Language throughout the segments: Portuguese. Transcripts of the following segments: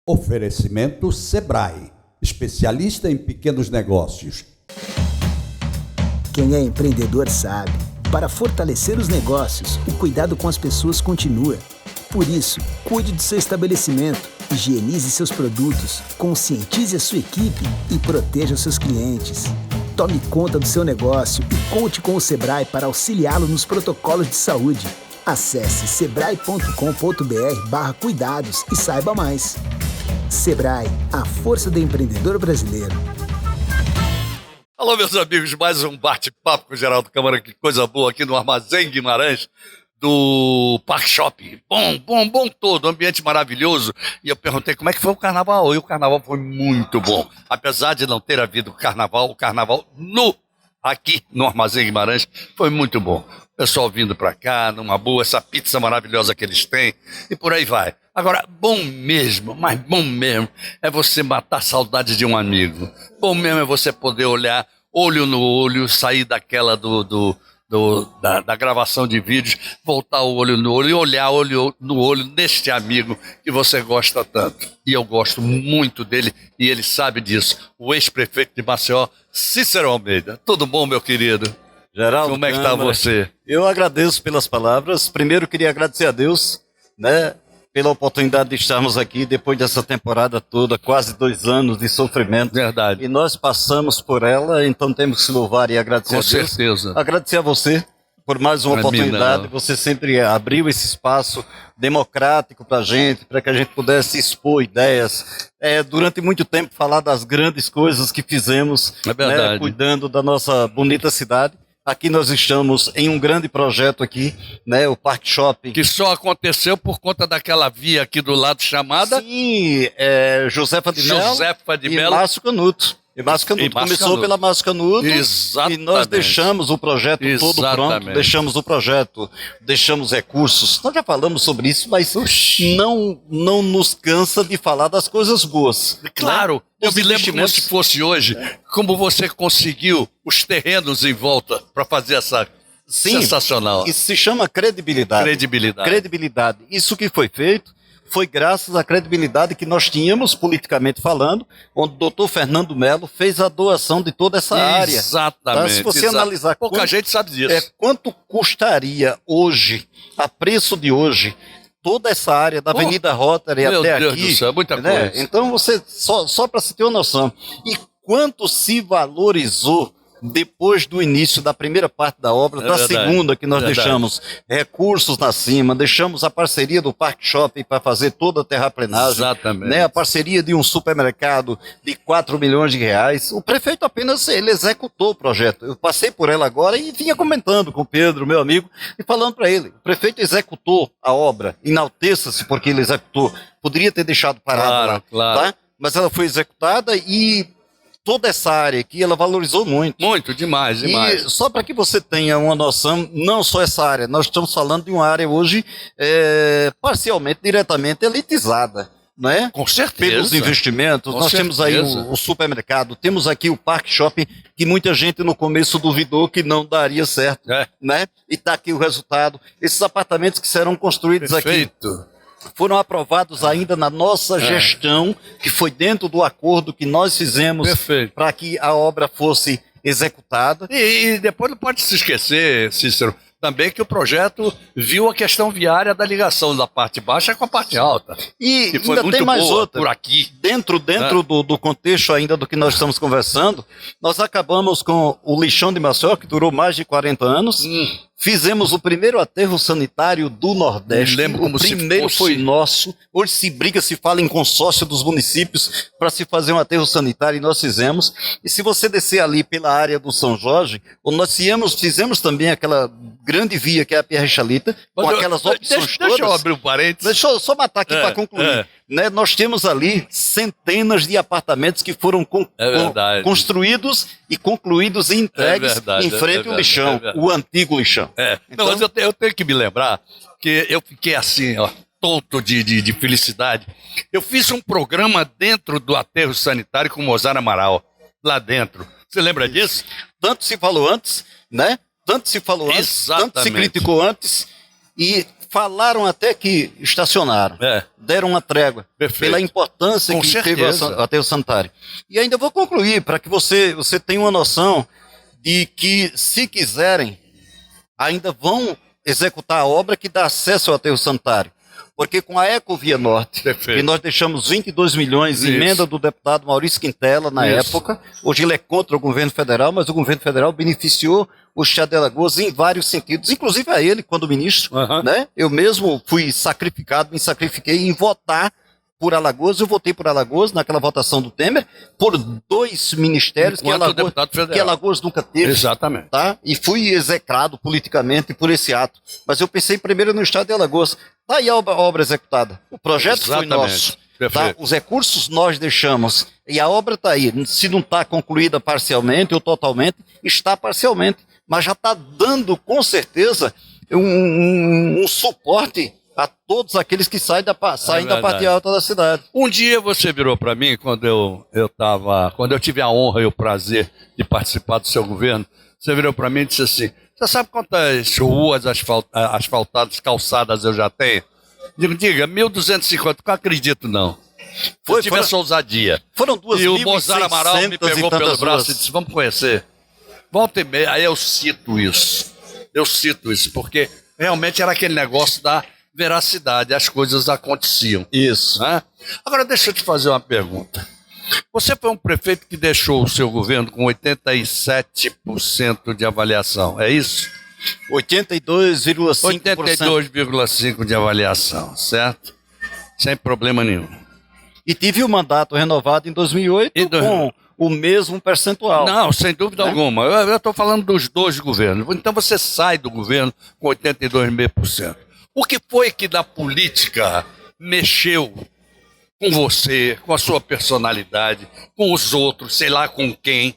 Oferecimento Sebrae, especialista em pequenos negócios. Quem é empreendedor sabe, para fortalecer os negócios, o cuidado com as pessoas continua. Por isso, cuide de seu estabelecimento, higienize seus produtos, conscientize a sua equipe e proteja os seus clientes. Tome conta do seu negócio e conte com o Sebrae para auxiliá-lo nos protocolos de saúde. Acesse sebrae.com.br/cuidados e saiba mais. Sebrae, a força do empreendedor brasileiro. Alô, meus amigos, mais um bate-papo com o Geraldo Câmara, que coisa boa aqui no Armazém Guimarães do Parque Shopping. Bom todo, ambiente maravilhoso. E eu perguntei como é que foi o carnaval, e o carnaval foi muito bom. Apesar de não ter havido carnaval, o carnaval aqui no Armazém Guimarães foi muito bom. O pessoal vindo pra cá, numa boa, essa pizza maravilhosa que eles têm, e por aí vai. Agora, bom mesmo, mas bom mesmo, é você matar a saudade de um amigo. Bom mesmo é você poder olhar olho no olho, sair daquela da gravação de vídeos, voltar o olho no olho e olhar olho no olho neste amigo que você gosta tanto. E eu gosto muito dele e ele sabe disso. O ex-prefeito de Maceió, Cícero Almeida. Tudo bom, meu querido? Geraldo, como é que está você? Eu agradeço pelas palavras. Primeiro, queria agradecer a Deus, né, pela oportunidade de estarmos aqui depois dessa temporada toda, quase 2 anos de sofrimento. Verdade. E nós passamos por ela, então temos que se louvar e agradecer a Deus. Com certeza. Agradecer a você por mais uma oportunidade. Você sempre abriu esse espaço democrático para a gente, para que a gente pudesse expor ideias. Durante muito tempo falar das grandes coisas que fizemos, né, cuidando da nossa bonita cidade. Aqui nós estamos em um grande projeto aqui, né, o Parque Shopping. Que só aconteceu por conta daquela via aqui do lado chamada... Sim, Josefa de Mello e Márcio Canuto. E Márcio Canuto começou pela Márcio Canuto. Exatamente. E nós deixamos o projeto todo pronto, deixamos o projeto, deixamos recursos. Nós já falamos sobre isso, mas não nos cansa de falar das coisas boas. Claro, né? Eu me lembro como se fosse hoje, como você conseguiu os terrenos em volta para fazer essa... Sim, sensacional. Isso se chama credibilidade. Credibilidade. Isso que foi feito foi graças à credibilidade que nós tínhamos, politicamente falando, onde o doutor Fernando Mello fez a doação de toda essa área. Exatamente. Tá? Se você analisar... Pouca gente sabe disso. Quanto custaria hoje, a preço de hoje, toda essa área da Avenida Rotary até aqui... Meu Deus do céu, muita coisa. Então, você, só para se ter uma noção, e quanto se valorizou depois do início da primeira parte da obra, da segunda que nós deixamos recursos na cima, deixamos a parceria do Parque Shopping para fazer toda a terraplenagem, né, a parceria de um supermercado de 4 milhões de reais. O prefeito apenas ele executou o projeto. Eu passei por ela agora e vinha comentando com o Pedro, meu amigo, e falando para ele, o prefeito executou a obra, enalteça-se porque ele executou, poderia ter deixado parado lá, tá? Mas ela foi executada e toda essa área aqui, ela valorizou muito. Muito, demais. E só para que você tenha uma noção, não só essa área, nós estamos falando de uma área hoje parcialmente, diretamente elitizada, né? Com certeza. Pelos investimentos, nós temos aí o supermercado, temos aqui o Parque Shopping, que muita gente no começo duvidou que não daria certo, né? E está aqui o resultado. Esses apartamentos que serão construídos aqui foram aprovados ainda na nossa gestão, que foi dentro do acordo que nós fizemos para que a obra fosse executada. E depois não pode se esquecer, Cícero, também que o projeto viu a questão viária da ligação da parte baixa com a parte alta. E que foi ainda muito tem mais boa outra. Por aqui. Dentro do contexto ainda do que nós estamos conversando, nós acabamos com o lixão de Maceió, que durou mais de 40 anos. Fizemos o primeiro aterro sanitário do Nordeste. Lembro como o primeiro foi nosso. Hoje se briga, se fala em consórcio dos municípios para se fazer um aterro sanitário e nós fizemos. E se você descer ali pela área do São Jorge, nós fizemos também aquela grande via que é a Pierre Chalita, com aquelas opções todas. Deixa eu abrir um parênteses. Deixa eu só matar aqui para concluir. Né, nós temos ali centenas de apartamentos que foram construídos e concluídos e entregues em frente ao lixão, o antigo lixão. Então, não, mas eu tenho que me lembrar que eu fiquei assim, ó, tonto de felicidade. Eu fiz um programa dentro do aterro sanitário com o Mozart Amaral, lá dentro. Você lembra disso? Tanto se falou antes, né? Tanto se falou antes, tanto se criticou antes. E falaram até que estacionaram, deram uma trégua. Perfeito. Pela importância com que certeza. teve o aterro sanitário. E ainda vou concluir, para que você tenha uma noção de que, se quiserem, ainda vão executar a obra que dá acesso ao aterro sanitário. Porque com a Ecovia Norte, que nós deixamos 22 milhões, emenda do deputado Maurício Quintela na época, hoje ele é contra o governo federal, mas o governo federal beneficiou o Estado de Alagoas em vários sentidos, inclusive a ele, quando ministro, né? Eu mesmo fui me sacrifiquei em votar por Alagoas, eu votei por Alagoas naquela votação do Temer, por 2 ministérios que Alagoas nunca teve. Exatamente. Tá? E fui execrado politicamente por esse ato. Mas eu pensei primeiro no Estado de Alagoas. Tá aí a obra executada. O projeto foi nosso. Tá? Os recursos nós deixamos. E a obra está aí. Se não está concluída parcialmente ou totalmente, está parcialmente. Mas já está dando, com certeza, um suporte a todos aqueles que saem da parte alta da cidade. Um dia você virou para mim, quando eu tive a honra e o prazer de participar do seu governo, você virou para mim e disse assim: você sabe quantas ruas asfaltadas, calçadas eu já tenho? Diga, 1.250, não acredito não. Eu tive essa ousadia. Foram 2.600 e o Mozart Amaral me pegou pelo braço e disse: vamos conhecer. Volta e meia, aí eu cito isso, porque realmente era aquele negócio da veracidade, as coisas aconteciam. Isso. Né? Agora deixa eu te fazer uma pergunta. Você foi um prefeito que deixou o seu governo com 87% de avaliação, é isso? 82,5%. 82,5% de avaliação, certo? Sem problema nenhum. E tive o mandato renovado em 2008 com o mesmo percentual. Não, sem dúvida alguma. Eu estou falando dos 2 governos. Então você sai do governo com 82,5%. O que foi que da política mexeu com você, com a sua personalidade, com os outros, sei lá com quem,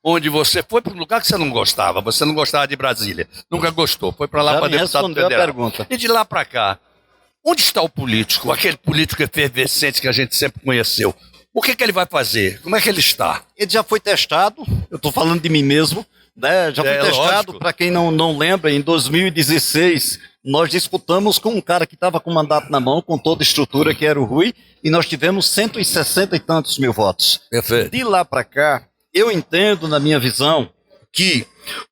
onde você foi para um lugar que você não gostava de Brasília, nunca gostou, foi para lá para deputado federal. E de lá para cá, onde está o político, aquele político efervescente que a gente sempre conheceu? O que ele vai fazer? Como é que ele está? Ele já foi testado, eu estou falando de mim mesmo, né? Já foi testado, para quem não lembra, em 2016, nós disputamos com um cara que estava com o mandato na mão, com toda a estrutura, que era o Rui, e nós tivemos 160 e tantos mil votos. Perfeito. De lá para cá, eu entendo, na minha visão, que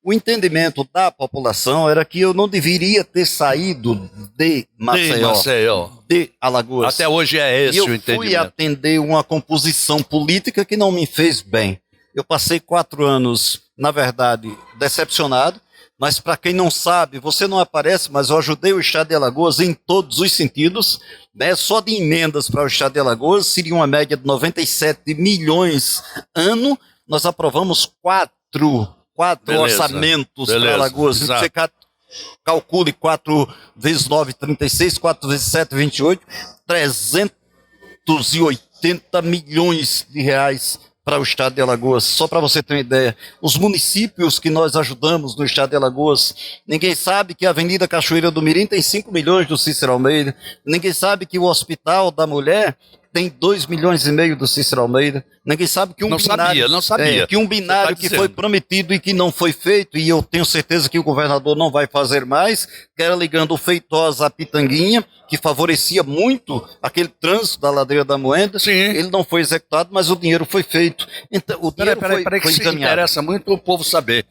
o entendimento da população era que eu não deveria ter saído de Maceió, de Alagoas. Até hoje é esse o entendimento. Eu fui atender uma composição política que não me fez bem. Eu passei 4 anos, na verdade, decepcionado, mas para quem não sabe, você não aparece, mas eu ajudei o Estado de Alagoas em todos os sentidos, né? Só de emendas para o Estado de Alagoas seria uma média de 97 milhões ano. Nós aprovamos 4 orçamentos para Alagoas. Você calcule 4 vezes 9, 36, 4 vezes 7, 28, 380 milhões de reais para o Estado de Alagoas. Só para você ter uma ideia, os municípios que nós ajudamos no Estado de Alagoas, ninguém sabe que a Avenida Cachoeira do Mirim tem 5 milhões do Cícero Almeida, ninguém sabe que o Hospital da Mulher tem 2,5 milhões do Cícero Almeida. Ninguém sabe que um binário... Não sabia. Que um binário que foi prometido e que não foi feito, e eu tenho certeza que o governador não vai fazer mais, que era ligando o Feitosa à Pitanguinha, que favorecia muito aquele trânsito da Ladeira da Moenda. Sim. Ele não foi executado, mas o dinheiro foi feito. Então, o dinheiro foi encaminhado. Interessa muito o povo saber.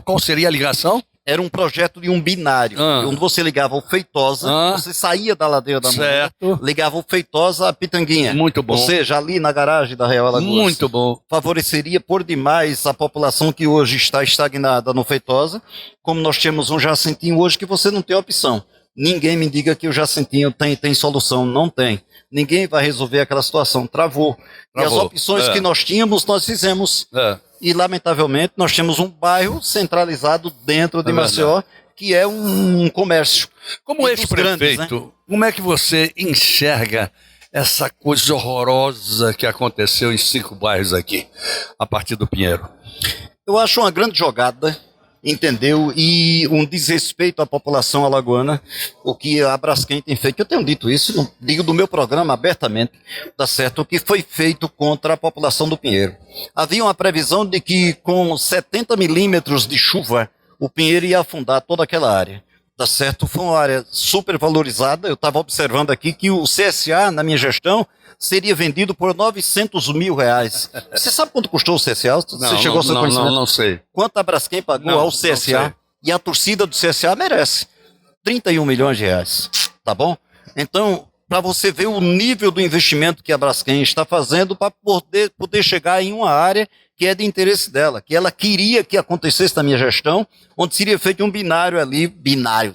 Qual seria a ligação? Era um projeto de um binário, onde você ligava o Feitosa, você saía da Ladeira da Moenda, ligava o Feitosa à Pitanguinha. Muito bom. Ou seja, ali na garagem da Real Alagoas. Muito bom. Favoreceria por demais a população que hoje está estagnada no Feitosa, como nós temos um Jacintinho hoje que você não tem opção. Ninguém me diga que o Jacintinho tem solução, não tem. Ninguém vai resolver aquela situação, travou. E as opções que nós tínhamos, nós fizemos. E, lamentavelmente, nós temos um bairro centralizado dentro de Maceió, que é um comércio. Como ex-prefeito, né? Como é que você enxerga essa coisa horrorosa que aconteceu em 5 bairros aqui, a partir do Pinheiro? Eu acho uma grande jogada, entendeu? E um desrespeito à população alagoana, o que a Braskem tem feito. Eu tenho dito isso, digo do meu programa abertamente, tá certo? O que foi feito contra a população do Pinheiro. Havia uma previsão de que com 70 milímetros de chuva, o Pinheiro ia afundar toda aquela área. tá certo? Foi uma área super valorizada. Eu estava observando aqui que o CSA, na minha gestão, seria vendido por R$900 mil. Você sabe quanto custou o CSA? Você chegou ao seu conhecimento? Não sei. Quanto a Braskem pagou ao CSA? E a torcida do CSA merece. R$31 milhões. Tá bom? Então, para você ver o nível do investimento que a Braskem está fazendo para poder chegar em uma área que é de interesse dela, que ela queria que acontecesse na minha gestão, onde seria feito um binário ali,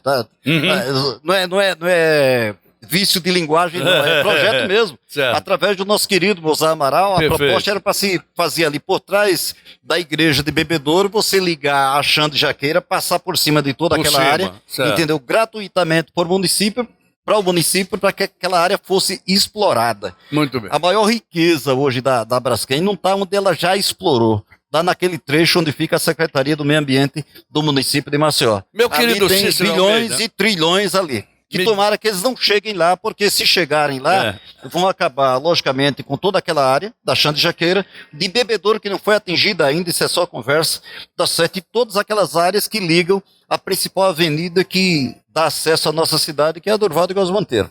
tá? Uhum. Não é vício de linguagem, não, é projeto mesmo. Certo. Através do nosso querido Mozart Amaral, a proposta era para se fazer ali por trás da igreja de Bebedouro, você ligar a Xande Jaqueira, passar por cima de toda aquela área, certo, entendeu? Gratuitamente para o município, para que aquela área fosse explorada. Muito bem. A maior riqueza hoje da Braskem não está onde ela já explorou. Está naquele trecho onde fica a Secretaria do Meio Ambiente do município de Maceió. Meu querido tem Cícero bilhões Almeida, e trilhões ali. Que tomara que eles não cheguem lá, porque se chegarem lá, vão acabar, logicamente, com toda aquela área da Xande Jaqueira, de Bebedouro que não foi atingida ainda, isso é só conversa, tá certo? E todas aquelas áreas que ligam a principal avenida que dá acesso à nossa cidade, que é a Durval de Góes Monteiro.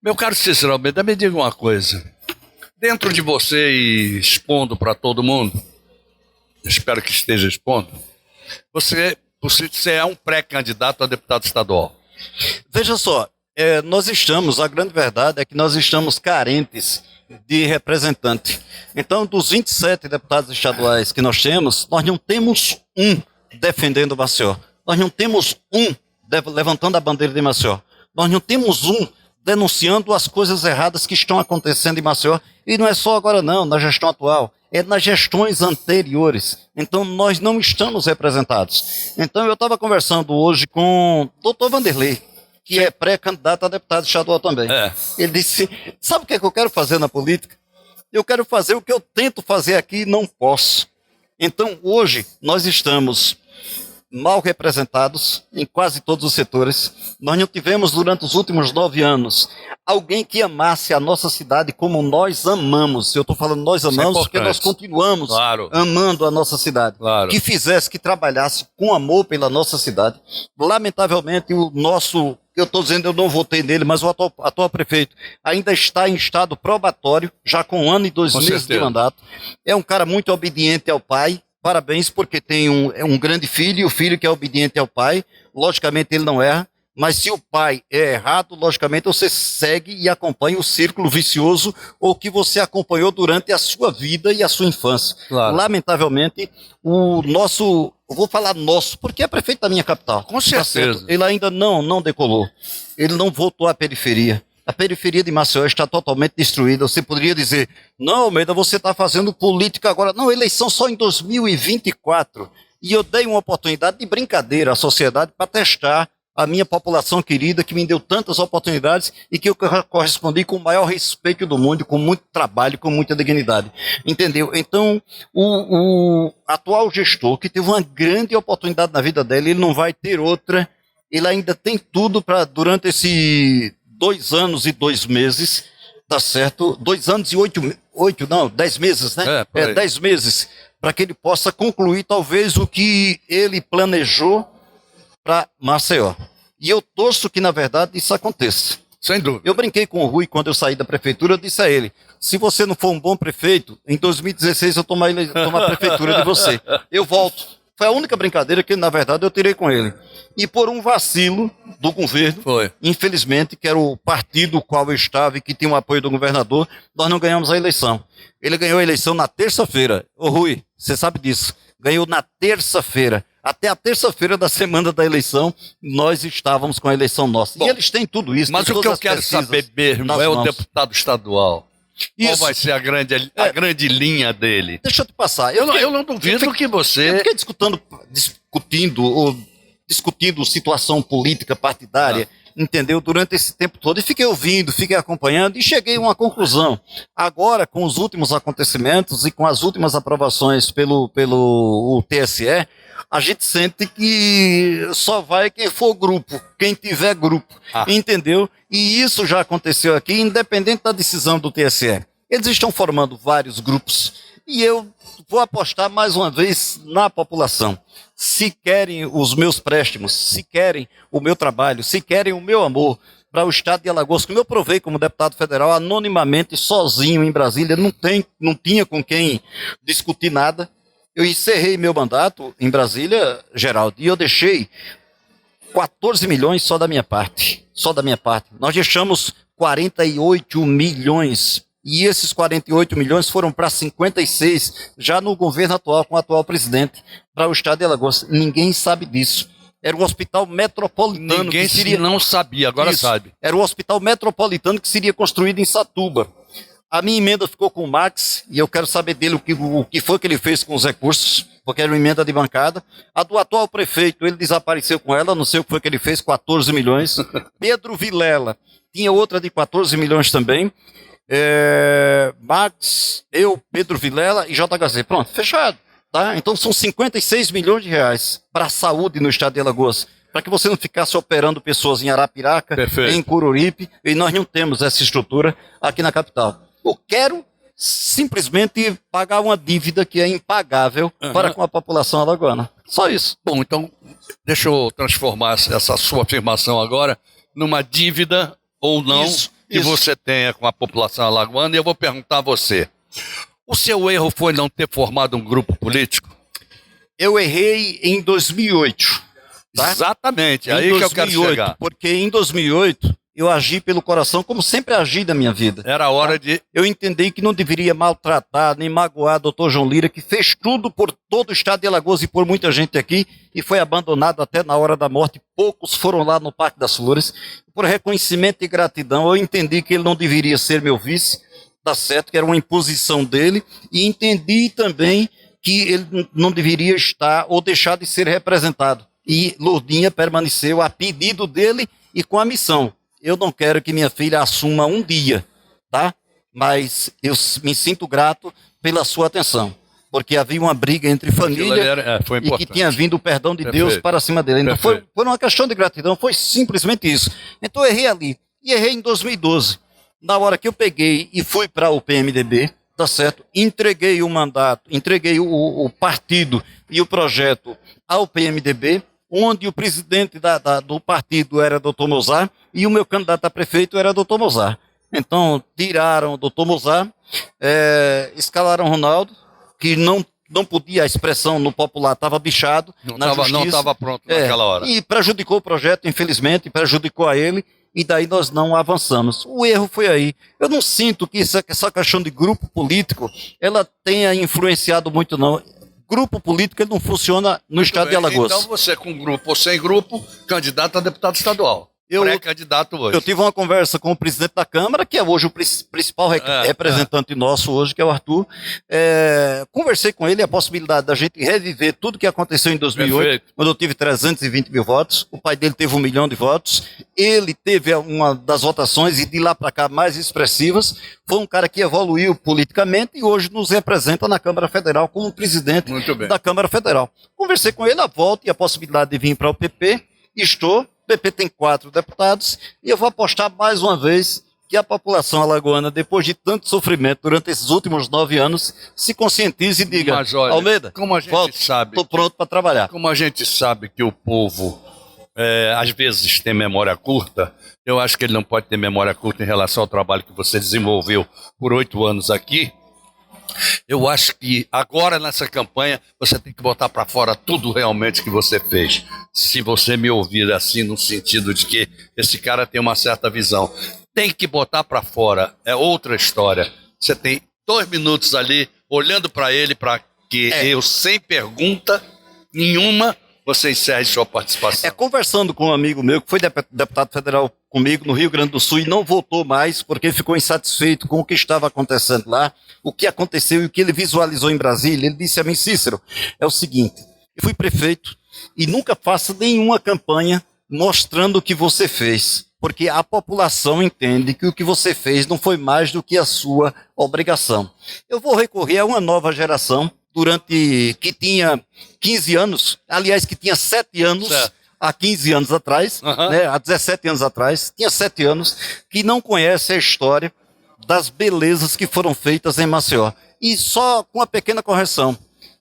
Meu caro Cícero Almeida, me diga uma coisa. Dentro de você e expondo para todo mundo, espero que esteja expondo, você é um pré-candidato a deputado estadual. Veja só, a grande verdade é que nós estamos carentes de representante. Então, dos 27 deputados estaduais que nós não temos um defendendo Maceió. Nós não temos um levantando a bandeira de Maceió. Nós não temos um denunciando as coisas erradas que estão acontecendo em Maceió. E não é só agora não, na gestão atual. É nas gestões anteriores. Então, nós não estamos representados. Então, eu estava conversando hoje com o Dr. Vanderlei, que é pré-candidato a deputado estadual também. Ele disse, sabe o que é que eu quero fazer na política? Eu quero fazer o que eu tento fazer aqui e não posso. Então, hoje, nós estamos mal representados em quase todos os setores. Nós não tivemos, durante os últimos 9 anos, alguém que amasse a nossa cidade como nós amamos. Eu estou falando nós amamos porque nós continuamos amando a nossa cidade. Que fizesse, que trabalhasse com amor pela nossa cidade. Lamentavelmente, eu estou dizendo, eu não votei nele, mas o atual prefeito ainda está em estado probatório, já com 1 ano e 2 meses de mandato. É um cara muito obediente ao pai. Parabéns, porque tem um grande filho, e o filho que é obediente ao pai, logicamente ele não erra, mas se o pai é errado, logicamente você segue e acompanha o círculo vicioso ou que você acompanhou durante a sua vida e a sua infância. Lamentavelmente, eu vou falar nosso, porque é prefeito da minha capital. Com certeza. Ele ainda não decolou, ele não voltou à periferia. A periferia de Maceió está totalmente destruída. Você poderia dizer, não, Almeida, você está fazendo política agora. Não, eleição só em 2024. E eu dei uma oportunidade de brincadeira à sociedade para testar a minha população querida, que me deu tantas oportunidades e que eu correspondi com o maior respeito do mundo, com muito trabalho, com muita dignidade. Entendeu? Então, o atual gestor, que teve uma grande oportunidade na vida dele, ele não vai ter outra. Ele ainda tem tudo para, durante esse 2 anos e 2 meses, tá certo? 2 anos e 10 meses, né? 10 meses, para que ele possa concluir talvez o que ele planejou para Maceió. E eu torço que, na verdade, isso aconteça. Sem dúvida. Eu brinquei com o Rui quando eu saí da prefeitura, eu disse a ele, se você não for um bom prefeito, em 2016 eu tomo a prefeitura de você. Eu volto. Foi a única brincadeira que, na verdade, eu tirei com ele. E por um vacilo do governo, infelizmente, que era o partido qual eu estava e que tinha o apoio do governador, nós não ganhamos a eleição. Ele ganhou a eleição na terça-feira. Ô Rui, você sabe disso. Ganhou na terça-feira. Até a terça-feira da semana da eleição, nós estávamos com a eleição nossa. Bom, e eles têm tudo isso. Mas o que eu quero saber mesmo é o deputado estadual. Qual vai ser a grande linha dele? Deixa eu te passar. Eu não duvido que você... Eu fiquei discutindo situação política partidária, entendeu? Durante esse tempo todo. E fiquei ouvindo, fiquei acompanhando e cheguei a uma conclusão. Agora, com os últimos acontecimentos e com as últimas aprovações pelo TSE, a gente sente que só vai quem for grupo, quem tiver grupo, entendeu? E isso já aconteceu aqui, independente da decisão do TSE. Eles estão formando vários grupos e eu vou apostar mais uma vez na população. Se querem os meus préstimos, se querem o meu trabalho, se querem o meu amor para o estado de Alagoas, como eu provei como deputado federal, anonimamente, sozinho em Brasília, não tinha com quem discutir nada. Eu encerrei meu mandato em Brasília, Geraldo, e eu deixei 14 milhões só da minha parte. Só da minha parte. Nós deixamos 48 milhões. E esses 48 milhões foram para 56, já no governo atual, com o atual presidente, para o estado de Alagoas. Ninguém sabe disso. Era um hospital metropolitano. Ninguém não sabia, agora isso, sabe. Era um hospital metropolitano que seria construído em Satuba. A minha emenda ficou com o Max, e eu quero saber dele o que foi que ele fez com os recursos, porque era uma emenda de bancada. A do atual prefeito, ele desapareceu com ela, não sei o que foi que ele fez, 14 milhões. Pedro Vilela tinha outra de 14 milhões também. Max, eu, Pedro Vilela e JHZ. Pronto, fechado. Tá? Então são 56 milhões de reais para a saúde no estado de Alagoas. Para que você não ficasse operando pessoas em Arapiraca, perfeito, em Coruripe, e nós não temos essa estrutura aqui na capital. Eu quero simplesmente pagar uma dívida que é impagável para com a população alagoana. Só isso. Bom, então deixa eu transformar essa sua afirmação agora numa dívida ou não que você tenha com a população alagoana, e eu vou perguntar a você. O seu erro foi não ter formado um grupo político? Eu errei em 2008. Tá? Exatamente, aí que eu quero chegar. Porque em 2008 eu agi pelo coração como sempre agi na minha vida. Era a hora de... Eu entendi que não deveria maltratar nem magoar o Dr. João Lira, que fez tudo por todo o estado de Alagoas e por muita gente aqui, e foi abandonado até na hora da morte. Poucos foram lá no Parque das Flores. Por reconhecimento e gratidão, eu entendi que ele não deveria ser meu vice, tá certo, que era uma imposição dele, e entendi também que ele não deveria estar ou deixar de ser representado. E Lourdinha permaneceu a pedido dele e com a missão. Eu não quero que minha filha assuma um dia, tá? Mas eu me sinto grato pela sua atenção, porque havia uma briga entre família e que tinha vindo o perdão de Deus para cima dele. Então foi uma questão de gratidão, foi simplesmente isso. Então eu errei ali, e errei em 2012. Na hora que eu peguei e fui para o PMDB, tá certo? Entreguei o mandato, entreguei o partido e o projeto ao PMDB, onde o presidente do partido era Dr. Mozart e o meu candidato a prefeito era Dr. Mozart. Então, tiraram o Dr. Mozart, escalaram Ronaldo, que não podia, a expressão no popular estava bichado, não estava pronto naquela hora. E prejudicou o projeto, infelizmente, prejudicou a ele, e daí nós não avançamos. O erro foi aí. Eu não sinto que essa questão de grupo político, ela tenha influenciado muito, não. Grupo político ele não funciona no estado de Alagoas. Então você, com grupo ou sem grupo, candidato a deputado estadual. Pré-candidato hoje. Eu tive uma conversa com o presidente da Câmara, que é hoje o principal representante nosso hoje, que é o Arthur. Conversei com ele a possibilidade da gente reviver tudo que aconteceu em 2008, perfeito, quando eu tive 320 mil votos. O pai dele teve 1 milhão de votos. Ele teve uma das votações, e de lá para cá mais expressivas. Foi um cara que evoluiu politicamente e hoje nos representa na Câmara Federal como presidente da Câmara Federal. Conversei com ele a volta e a possibilidade de vir para o PP. O PP tem 4 deputados, e eu vou apostar mais uma vez que a população alagoana, depois de tanto sofrimento durante esses últimos 9 anos, se conscientize e diga: mas olha, Almeida, como a gente sabe, estou pronto para trabalhar. Como a gente sabe que o povo às vezes tem memória curta, eu acho que ele não pode ter memória curta em relação ao trabalho que você desenvolveu por 8 anos aqui. Eu acho que agora nessa campanha você tem que botar para fora tudo realmente que você fez. Se você me ouvir assim, no sentido de que esse cara tem uma certa visão, tem que botar para fora, é outra história. Você tem 2 minutos ali olhando para ele, para que eu, sem pergunta nenhuma, você encerre sua participação. Conversando com um amigo meu que foi deputado federal comigo no Rio Grande do Sul e não votou mais porque ficou insatisfeito com o que estava acontecendo lá, o que aconteceu e o que ele visualizou em Brasília. Ele disse a mim: Cícero, é o seguinte, eu fui prefeito e nunca faça nenhuma campanha mostrando o que você fez, porque a população entende que o que você fez não foi mais do que a sua obrigação. Eu vou recorrer a uma nova geração que tinha 15 anos, aliás, que tinha 7 anos, há 15 anos atrás, há 17 anos atrás, tinha 7 anos, que não conhece a história das belezas que foram feitas em Maceió. E só com uma pequena correção.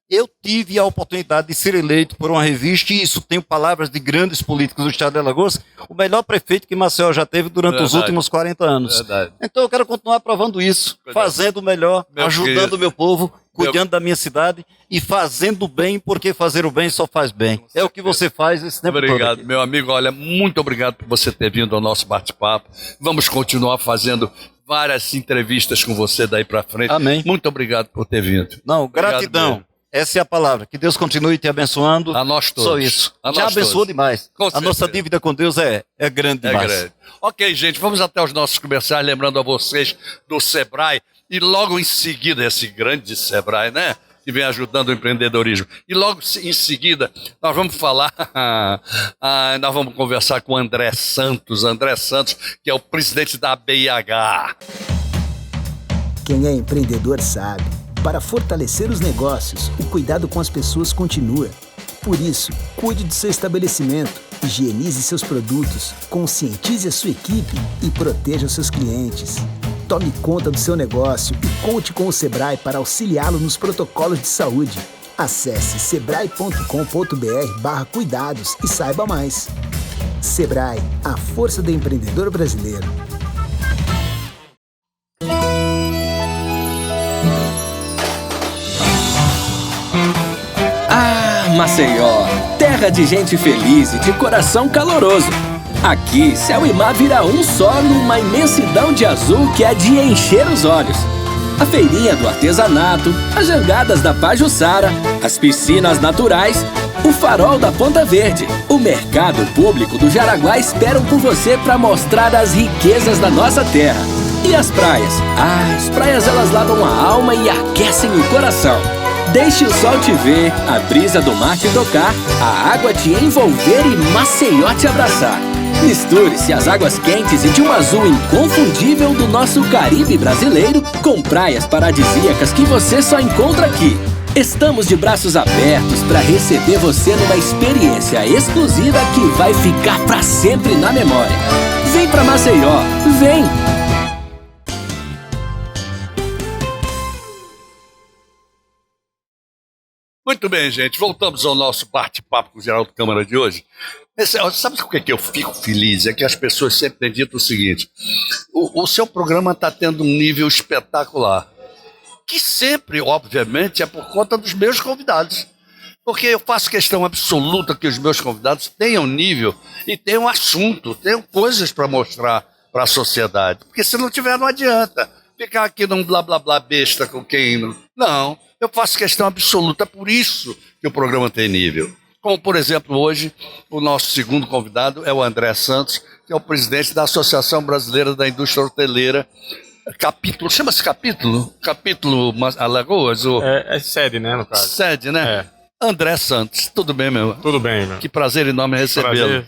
Eu tive a oportunidade de ser eleito por uma revista, e isso tenho palavras de grandes políticos do estado de Alagoas, o melhor prefeito que Maceió já teve durante os últimos 40 anos. Então eu quero continuar provando isso, fazendo o melhor, ajudando o meu povo, cuidando da minha cidade e fazendo bem, porque fazer o bem só faz bem. É o que você faz esse tempo todo. Obrigado, meu amigo. Olha, muito obrigado por você ter vindo ao nosso bate-papo. Vamos continuar fazendo várias entrevistas com você daí para frente. Amém. Muito obrigado por ter vindo. Não, obrigado gratidão. Mesmo. Essa é a palavra. Que Deus continue te abençoando. A nós todos. Só isso. Já abençoou demais. A nossa dívida com Deus é grande demais. Grande. Ok, gente, vamos até os nossos comerciais, lembrando a vocês do Sebrae. E logo em seguida, esse grande Sebrae, né? Que vem ajudando o empreendedorismo. E logo em seguida, nós vamos falar, nós vamos conversar com o André Santos, que é o presidente da BIH. Quem é empreendedor sabe. Para fortalecer os negócios, o cuidado com as pessoas continua. Por isso, cuide do seu estabelecimento, higienize seus produtos, conscientize a sua equipe e proteja os seus clientes. Tome conta do seu negócio e conte com o Sebrae para auxiliá-lo nos protocolos de saúde. Acesse sebrae.com.br/cuidados e saiba mais. Sebrae, a força do empreendedor brasileiro. Maceió, terra de gente feliz e de coração caloroso. Aqui, céu e mar vira um só numa imensidão de azul que é de encher os olhos. A feirinha do artesanato, as jangadas da Pajuçara, as piscinas naturais, o farol da Ponta Verde, o mercado público do Jaraguá esperam por você para mostrar as riquezas da nossa terra. E as praias? As praias elas lavam a alma e aquecem o coração. Deixe o sol te ver, a brisa do mar te tocar, a água te envolver e Maceió te abraçar. Misture-se às águas quentes e de um azul inconfundível do nosso Caribe brasileiro com praias paradisíacas que você só encontra aqui. Estamos de braços abertos para receber você numa experiência exclusiva que vai ficar para sempre na memória. Vem pra Maceió, vem! Muito bem, gente. Voltamos ao nosso bate-papo com o Geraldo Câmara de hoje. Sabe por que eu fico feliz? É que as pessoas sempre têm dito o seguinte: o seu programa está tendo um nível espetacular. Que sempre, obviamente, é por conta dos meus convidados. Porque eu faço questão absoluta que os meus convidados tenham nível e tenham assunto, tenham coisas para mostrar para a sociedade. Porque se não tiver, não adianta ficar aqui num blá blá blá besta com quem... Não, eu faço questão absoluta, é por isso que o programa tem nível. Como, por exemplo, hoje, o nosso segundo convidado é o André Santos, que é o presidente da Associação Brasileira da Indústria Hoteleira, capítulo, chama-se capítulo Alagoas? É sede, né, no caso. Sede, né? É. André Santos, tudo bem, meu? Tudo bem, meu. Que prazer enorme recebê-lo.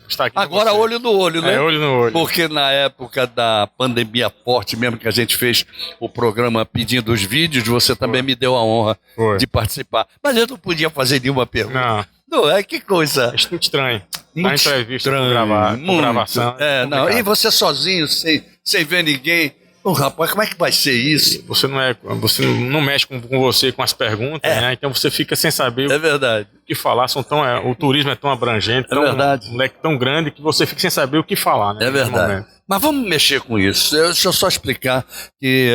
Estar aqui agora olho no olho, né? Olho no olho. Porque na época da pandemia forte mesmo, que a gente fez o programa pedindo os vídeos, você também me deu a honra de participar. Mas eu não podia fazer nenhuma pergunta. Não é? Que coisa. É muito estranho. Muito entrevista estranho, com gravação. Não. E você sozinho, sem ver ninguém. Rapaz, como é que vai ser isso? Você não mexe com você, com as perguntas, né? Então você fica sem saber verdade. O que falar. O turismo é tão abrangente, um leque tão grande que você fica sem saber o que falar, né? É verdade. Mas vamos mexer com isso. Deixa eu só explicar que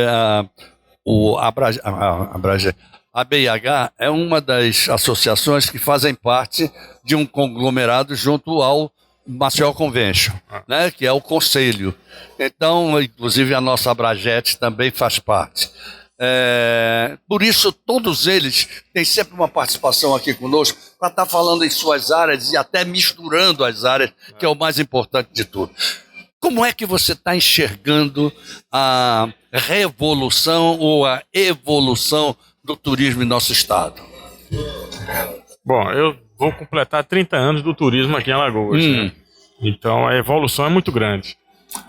a BIH é uma das associações que fazem parte de um conglomerado junto ao Maceió Convention, né, que é o conselho. Então, inclusive, a nossa Abragete também faz parte. Por isso, todos eles têm sempre uma participação aqui conosco para estar falando em suas áreas e até misturando as áreas, que é o mais importante de tudo. Como é que você está enxergando a revolução ou a evolução do turismo em nosso estado? Bom, eu vou completar 30 anos do turismo aqui em Alagoas. Né? Então a evolução é muito grande.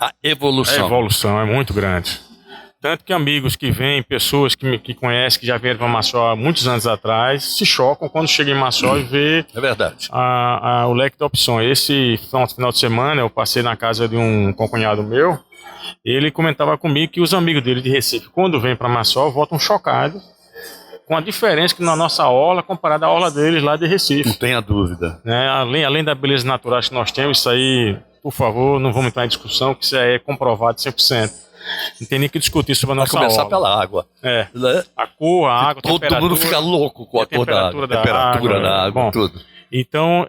A evolução é muito grande. Tanto que amigos que vêm, pessoas que conhecem, que já vieram para Maceió há muitos anos atrás, se chocam quando chegam em Maceió e vê o leque de opções. Esse final de semana eu passei na casa de um concunhado meu ele comentava comigo que os amigos dele de Recife, quando vêm para Maceió, voltam chocados com a diferença que na nossa orla, comparada à orla deles lá de Recife. Não tenha dúvida. Né? Além da beleza natural que nós temos, isso aí, por favor, não vamos entrar em discussão, que isso aí é comprovado 100%. Não tem nem que discutir sobre a nossa orla. Vai começar pela água. É. Né? A cor, a água, a todo temperatura. Todo mundo fica louco com a cor da água. Temperatura da água, bom, tudo. Então,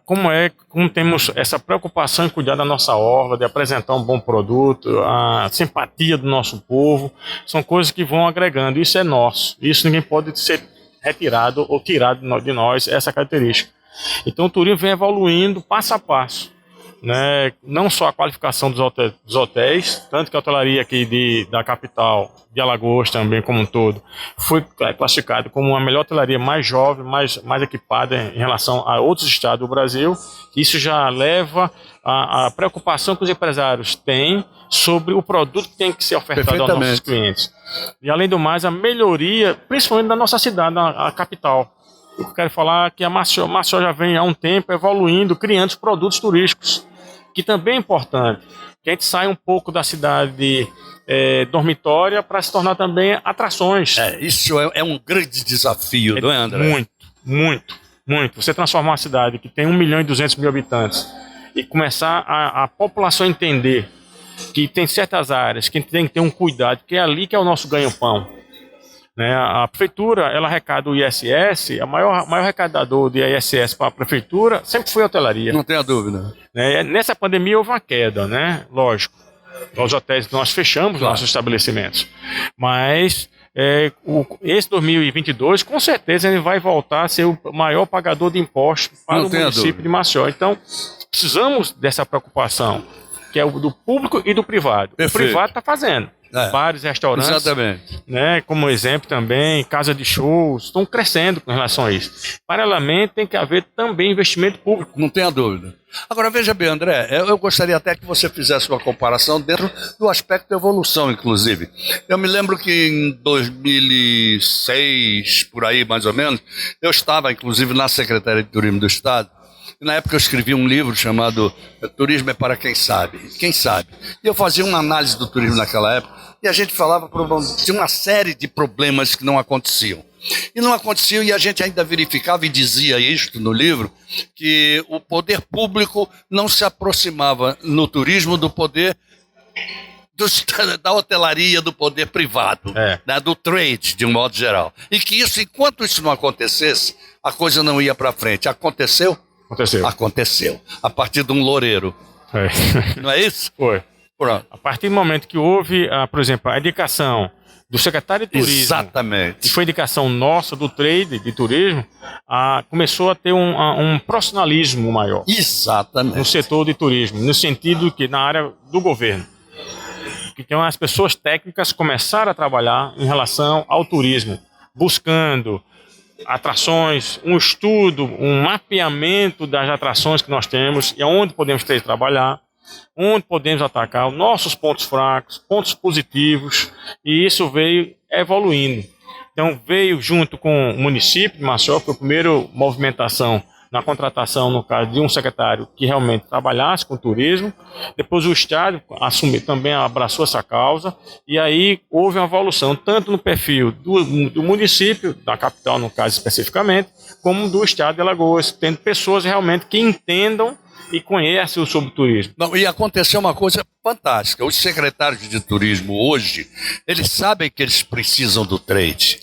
como temos essa preocupação em cuidar da nossa orla, de apresentar um bom produto, a simpatia do nosso povo, são coisas que vão agregando. Isso é nosso. Isso ninguém pode ser retirado ou tirado de nós, essa característica. Então, o turismo vem evoluindo passo a passo. Né? Não só a qualificação dos hotéis, tanto que a hotelaria aqui da capital, de Alagoas também como um todo, foi classificada como a melhor hotelaria mais jovem, mais equipada em relação a outros estados do Brasil. Isso já leva a preocupação que os empresários têm sobre o produto que tem que ser ofertado aos nossos clientes. E além do mais, a melhoria, principalmente da nossa cidade, a capital. Eu quero falar que a Maceió já vem há um tempo evoluindo, criando os produtos turísticos, que também é importante, que a gente saia um pouco da cidade dormitória para se tornar também atrações. Isso é um grande desafio, não é, André? Muito. Você transformar uma cidade que tem 1.200.000 habitantes e começar a população entender que tem certas áreas que tem que ter um cuidado, que é ali que é o nosso ganho-pão. Né? A prefeitura, ela arrecada o ISS, o maior arrecadador de ISS para a prefeitura sempre foi a hotelaria. Não tenha dúvida. Né? Nessa pandemia houve uma queda, né? Lógico. Os hotéis, nós fechamos nossos estabelecimentos. Mas esse 2022, com certeza, ele vai voltar a ser o maior pagador de impostos para o município de Maceió. Então, precisamos dessa preocupação, que é o do público e do privado. Perfeito. O privado está fazendo. Bares, restaurantes, exatamente. Né, como exemplo também, casa de shows, estão crescendo com relação a isso. Paralelamente, tem que haver também investimento público. Não tenha dúvida. Agora, veja bem, André, eu gostaria até que você fizesse uma comparação dentro do aspecto da evolução, inclusive. Eu me lembro que em 2006, por aí mais ou menos, eu estava, inclusive, na Secretaria de Turismo do Estado. Na época eu escrevi um livro chamado Turismo é para quem sabe. Quem sabe? E eu fazia uma análise do turismo naquela época e a gente falava de uma série de problemas que não aconteciam. E não aconteciam e a gente ainda verificava e dizia isto no livro, que o poder público não se aproximava no turismo do poder da hotelaria, do poder privado, né, do trade, de um modo geral. E que isso, enquanto isso não acontecesse, a coisa não ia para frente. Aconteceu? Aconteceu. A partir de um loureiro. Não é isso? Foi. Pronto. A partir do momento que houve, por exemplo, a indicação do secretário de Turismo. Exatamente. Que foi indicação nossa do trade de turismo, começou a ter um profissionalismo maior. Exatamente. No setor de turismo, no sentido que na área do governo. Então as pessoas técnicas começaram a trabalhar em relação ao turismo, buscando atrações, um estudo, um mapeamento das atrações que nós temos e aonde podemos trabalhar, onde podemos atacar os nossos pontos fracos, pontos positivos, e isso veio evoluindo. Então veio junto com o município de Maceió, foi a primeira movimentação na contratação, no caso, de um secretário que realmente trabalhasse com turismo. Depois o Estado também abraçou essa causa, e aí houve uma evolução, tanto no perfil do município, da capital, no caso especificamente, como do Estado de Alagoas, tendo pessoas realmente que entendam e conhecem sobre o turismo. Não, e aconteceu uma coisa fantástica. Os secretários de turismo hoje, eles sabem que eles precisam do trade.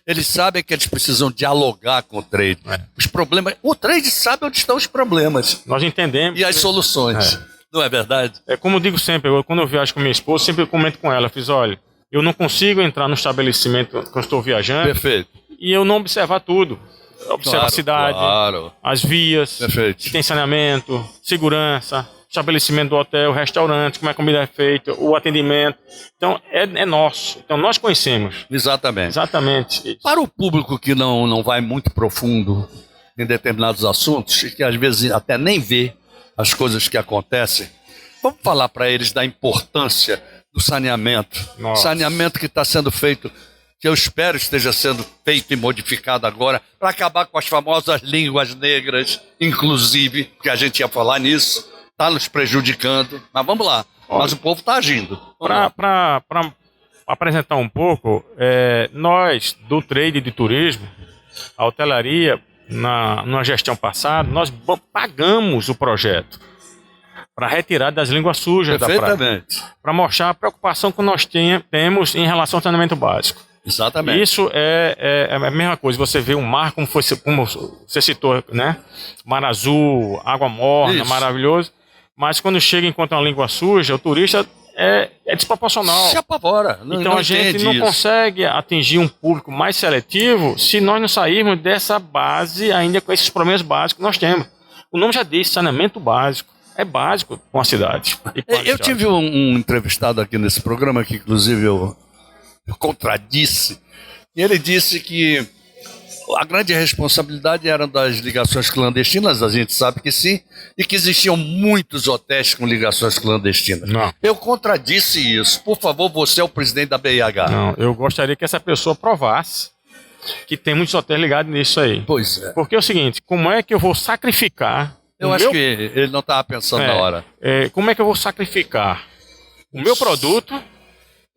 Eles sabem que eles precisam dialogar com o trade. Os problemas, o trade sabe onde estão os problemas. Nós entendemos. E as soluções. Não é verdade? É como eu digo sempre, quando eu viajo com minha esposa, sempre comento com ela, fiz, olha, eu não consigo entrar no estabelecimento que eu estou viajando. Perfeito. E eu não observar tudo. Observar a cidade, as vias, perfeito, se tem saneamento, segurança, estabelecimento do hotel, restaurante, como é que a comida é feita, o atendimento. Então, é nosso. Então, nós conhecemos. Exatamente. Para o público que não vai muito profundo em determinados assuntos, e que às vezes até nem vê as coisas que acontecem, vamos falar para eles da importância do saneamento. Nossa. Saneamento que está sendo feito, que eu espero esteja sendo feito e modificado agora, para acabar com as famosas línguas negras, inclusive, que a gente ia falar nisso, está nos prejudicando. Mas vamos lá, Mas o povo está agindo. Para apresentar um pouco, nós do trade de turismo, a hotelaria, na gestão passada, nós pagamos o projeto para retirar das línguas sujas da praia, para mostrar a preocupação que nós temos em relação ao saneamento básico. Exatamente. Isso é a mesma coisa. Você vê um mar, como você citou, né? Mar azul, água morna, maravilhoso. Mas quando chega e encontra uma língua suja, o turista é desproporcional. Se apavora. Então a gente não consegue atingir um público mais seletivo se nós não sairmos dessa base ainda com esses problemas básicos que nós temos. O nome já diz, saneamento básico. É básico com a cidade. Eu tive um entrevistado aqui nesse programa, que inclusive eu contradisse, e ele disse que a grande responsabilidade era das ligações clandestinas, a gente sabe que sim, e que existiam muitos hotéis com ligações clandestinas. Não. Eu contradisse isso. Por favor, você é o presidente da BIH. Não, eu gostaria que essa pessoa provasse que tem muitos hotéis ligados nisso aí. Pois é. Porque é o seguinte, como é que eu vou sacrificar... Eu acho que ele não estava pensando na hora. Como é que eu vou sacrificar o meu produto,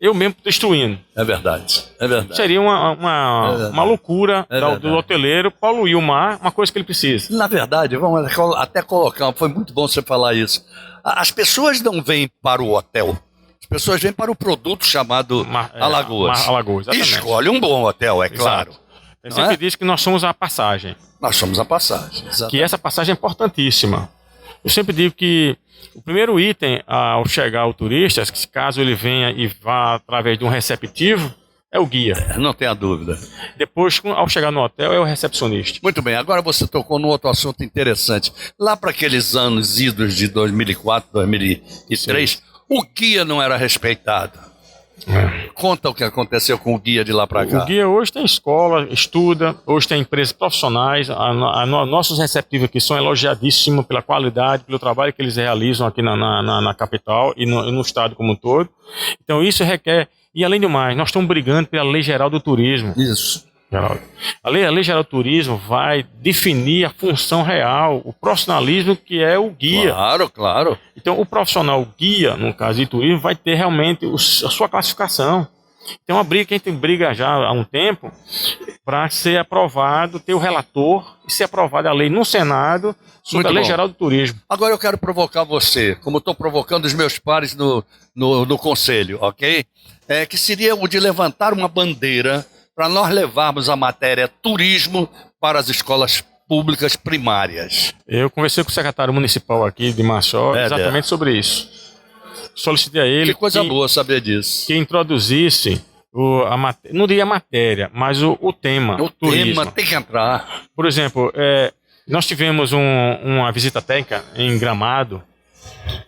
eu mesmo destruindo? É verdade. Seria uma loucura do hoteleiro poluir o mar, uma coisa que ele precisa. Na verdade, vamos até colocar, foi muito bom você falar isso. As pessoas não vêm para o hotel, as pessoas vêm para o produto chamado Alagoas. Alagoas, exatamente. Escolhe um bom hotel, é claro. Eu sempre disse que nós somos a passagem. Nós somos a passagem, exatamente. Que essa passagem é importantíssima. Eu sempre digo que o primeiro item ao chegar o turista, caso ele venha e vá através de um receptivo, é o guia. Não tenha dúvida. Depois, ao chegar no hotel, é o recepcionista. Muito bem, agora você tocou num outro assunto interessante. Lá para aqueles anos idos de 2004, 2003, sim, o guia não era respeitado. Conta o que aconteceu com o guia de lá para cá. O guia hoje tem escola, estuda, hoje tem empresas profissionais. Nossos receptivos aqui são elogiadíssimos pela qualidade, pelo trabalho que eles realizam aqui na capital e no estado como um todo. Então isso requer, e além do mais, nós estamos brigando pela Lei Geral do Turismo. Isso. A Lei Geral do Turismo vai definir a função real, o profissionalismo que é o guia. Claro. Então, o profissional guia, no caso de turismo, vai ter realmente a sua classificação. Tem uma briga que a gente briga já há um tempo para ser aprovado, ter o relator e ser aprovada a lei no Senado sobre a Lei Geral do Turismo. Agora eu quero provocar você, como estou provocando os meus pares no Conselho, ok? Que seria o de levantar uma bandeira para nós levarmos a matéria turismo para as escolas públicas primárias. Eu conversei com o secretário municipal aqui de Marçal exatamente sobre isso. Solicitei a ele... Que coisa boa saber disso. Que introduzisse, não diria a matéria, mas o tema. O turismo. Tema tem que entrar. Por exemplo, nós tivemos uma visita técnica em Gramado,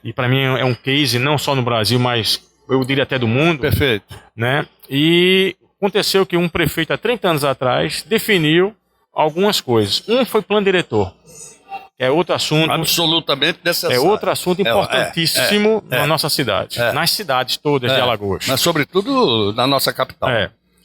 e para mim é um case não só no Brasil, mas eu diria até do mundo. Perfeito. Né? E aconteceu que um prefeito, há 30 anos atrás, definiu algumas coisas. Um foi plano diretor. É outro assunto. Absolutamente necessário. É outro assunto importantíssimo na nossa cidade. Nas cidades todas de Alagoas. Mas, sobretudo, na nossa capital.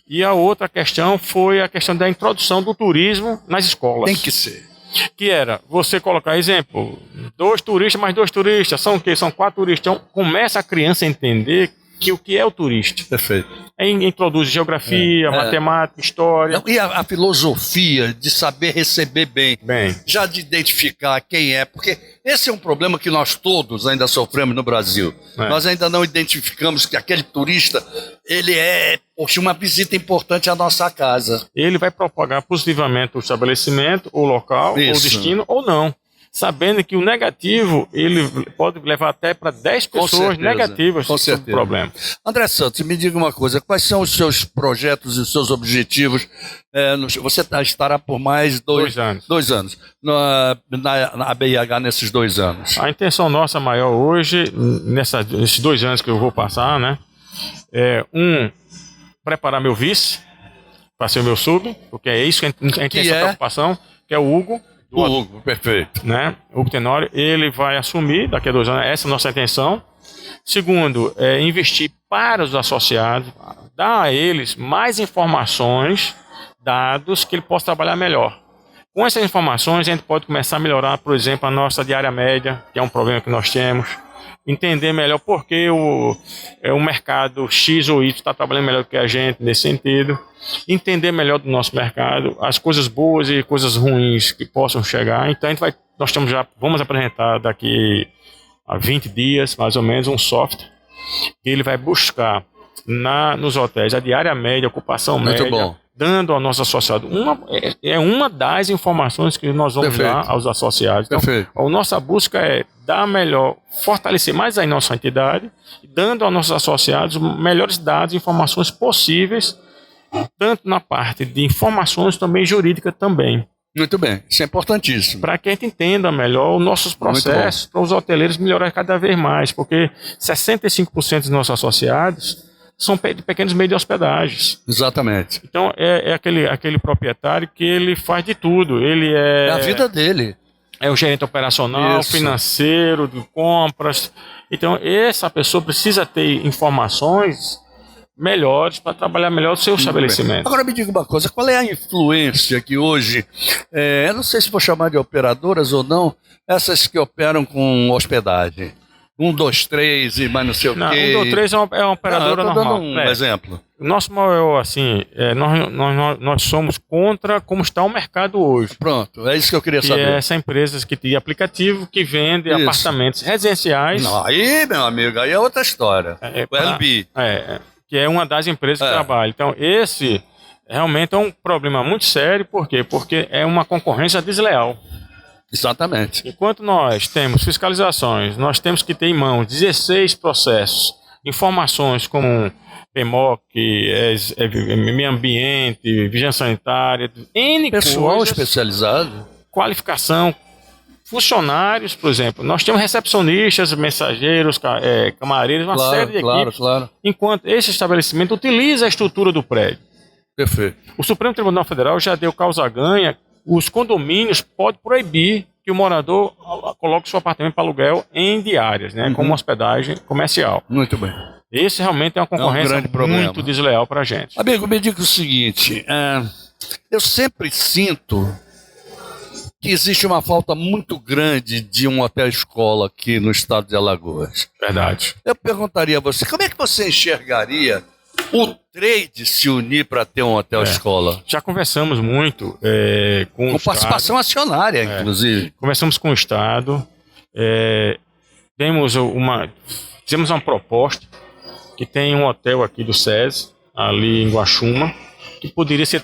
E a outra questão foi a questão da introdução do turismo nas escolas. Tem que ser. Que era você colocar, exemplo, 2 turistas mais 2 turistas. São o quê? São 4 turistas. Então, começa a criança a entender que o que é o turista. Perfeito. Introduz geografia, matemática, história. E a filosofia de saber receber bem. Já de identificar quem é. Porque esse é um problema que nós todos ainda sofremos no Brasil. Nós ainda não identificamos que aquele turista, ele é uma visita importante à nossa casa. Ele vai propagar positivamente o estabelecimento, o local, o destino, ou não. Sabendo que o negativo, ele pode levar até para 10 pessoas negativas sobre o problema. André Santos, me diga uma coisa, quais são os seus projetos e os seus objetivos? Você estará por mais 2 anos. 2 anos. Na BIH nesses 2 anos. A intenção nossa maior hoje, nesses 2 anos que eu vou passar, né? Preparar meu vice, para ser o meu sub, porque é isso que a gente tem essa preocupação, que é o Hugo. O Hugo, perfeito. Né? O Hugo Tenório, ele vai assumir daqui a 2 anos, essa é a nossa intenção. Segundo, investir para os associados, dar a eles mais informações, dados, que ele possa trabalhar melhor. Com essas informações, a gente pode começar a melhorar, por exemplo, a nossa diária média, que é um problema que nós temos. entender melhor por que o mercado X ou Y está trabalhando melhor que a gente nesse sentido, entender melhor do nosso mercado, as coisas boas e coisas ruins que possam chegar. Então vamos apresentar daqui a 20 dias, mais ou menos, um software que ele vai buscar nos hotéis a diária média, a ocupação média, bom, dando ao nosso associado uma das informações que nós vamos dar aos associados. Então, a nossa busca é fortalecer mais a nossa entidade, dando aos nossos associados melhores dados e informações possíveis, tanto na parte de informações também jurídica também. Muito bem, isso é importantíssimo. Para que a gente entenda melhor os nossos processos, para os hoteleiros melhorar cada vez mais, porque 65% dos nossos associados são de pequenos meios de hospedagens. Exatamente. Então, é aquele proprietário que ele faz de tudo. Ele é a vida dele. É o gerente operacional, financeiro, de compras. Então, essa pessoa precisa ter informações melhores para trabalhar melhor o seu estabelecimento. Agora me diga uma coisa, qual é a influência que hoje, eu não sei se vou chamar de operadoras ou não, essas que operam com hospedagem? 1, 2, 3 e mais não sei o quê. 1, 2, 3 é uma operadora normal. Dando um exemplo. O nosso maior, assim, nós somos contra como está o mercado hoje. Pronto, é isso que eu queria saber. É essa empresa que tem aplicativo que vende apartamentos residenciais. Não, aí, meu amigo, aí é outra história. O Airbnb. Que é uma das empresas que trabalha. Então, esse realmente é um problema muito sério. Por quê? Porque é uma concorrência desleal. Exatamente. Enquanto nós temos fiscalizações, nós temos que ter em mãos 16 processos, informações como PMOC, meio ambiente, vigilância sanitária, N pessoal coisas, especializado, qualificação, funcionários, por exemplo. Nós temos recepcionistas, mensageiros, camareiros, uma série de equipes. Claro. Enquanto esse estabelecimento utiliza a estrutura do prédio. Perfeito. O Supremo Tribunal Federal já deu causa ganha. Os condomínios podem proibir que o morador coloque seu apartamento para aluguel em diárias, né, como hospedagem comercial. Muito bem. Esse realmente é uma concorrência muito desleal para a gente. Amigo, me diga o seguinte, eu sempre sinto que existe uma falta muito grande de um hotel-escola aqui no estado de Alagoas. Verdade. Eu perguntaria a você, como é que você enxergaria o trade se unir para ter um hotel-escola? Já conversamos muito com participação acionária, inclusive. Conversamos com o Estado, fizemos uma proposta que tem um hotel aqui do SESI, ali em Guaxuma, que poderia ser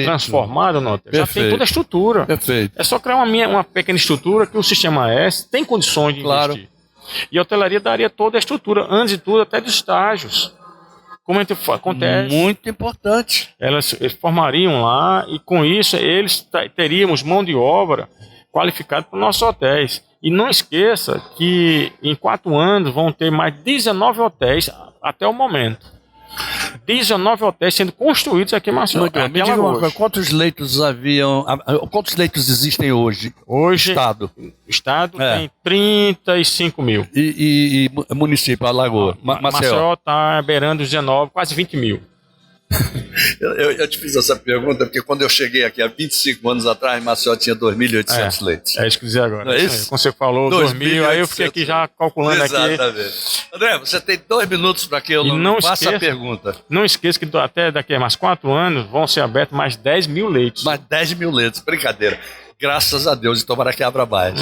transformado no hotel. Já tem toda a estrutura. Perfeito. É só criar uma pequena estrutura que o Sistema S tem condições de investir. E a hotelaria daria toda a estrutura, antes de tudo, até dos estágios. Como acontece. Muito importante. Eles formariam lá e com isso teríamos mão de obra qualificada para os nossos hotéis. E não esqueça que em 4 anos vão ter mais 19 hotéis até o momento. 19 hotéis sendo construídos aqui em Maceió. Me diga uma coisa, quantos leitos existem hoje? Hoje, o Estado tem 35 mil. E município, Alagoas, Maceió está beirando os 19, quase 20 mil. Eu te fiz essa pergunta porque quando eu cheguei aqui há 25 anos atrás, Maceió tinha 2.800 leitos. É isso que eu dizer agora. Não é isso? Quando você falou 2.000, aí eu fiquei aqui já calculando. Exatamente. Aqui. André, você tem 2 minutos para que eu não faça a pergunta. Não esqueça que até daqui a mais 4 anos vão ser abertos mais 10 mil leitos. Mais 10 mil leitos, brincadeira. Graças a Deus, e tomara que abra mais.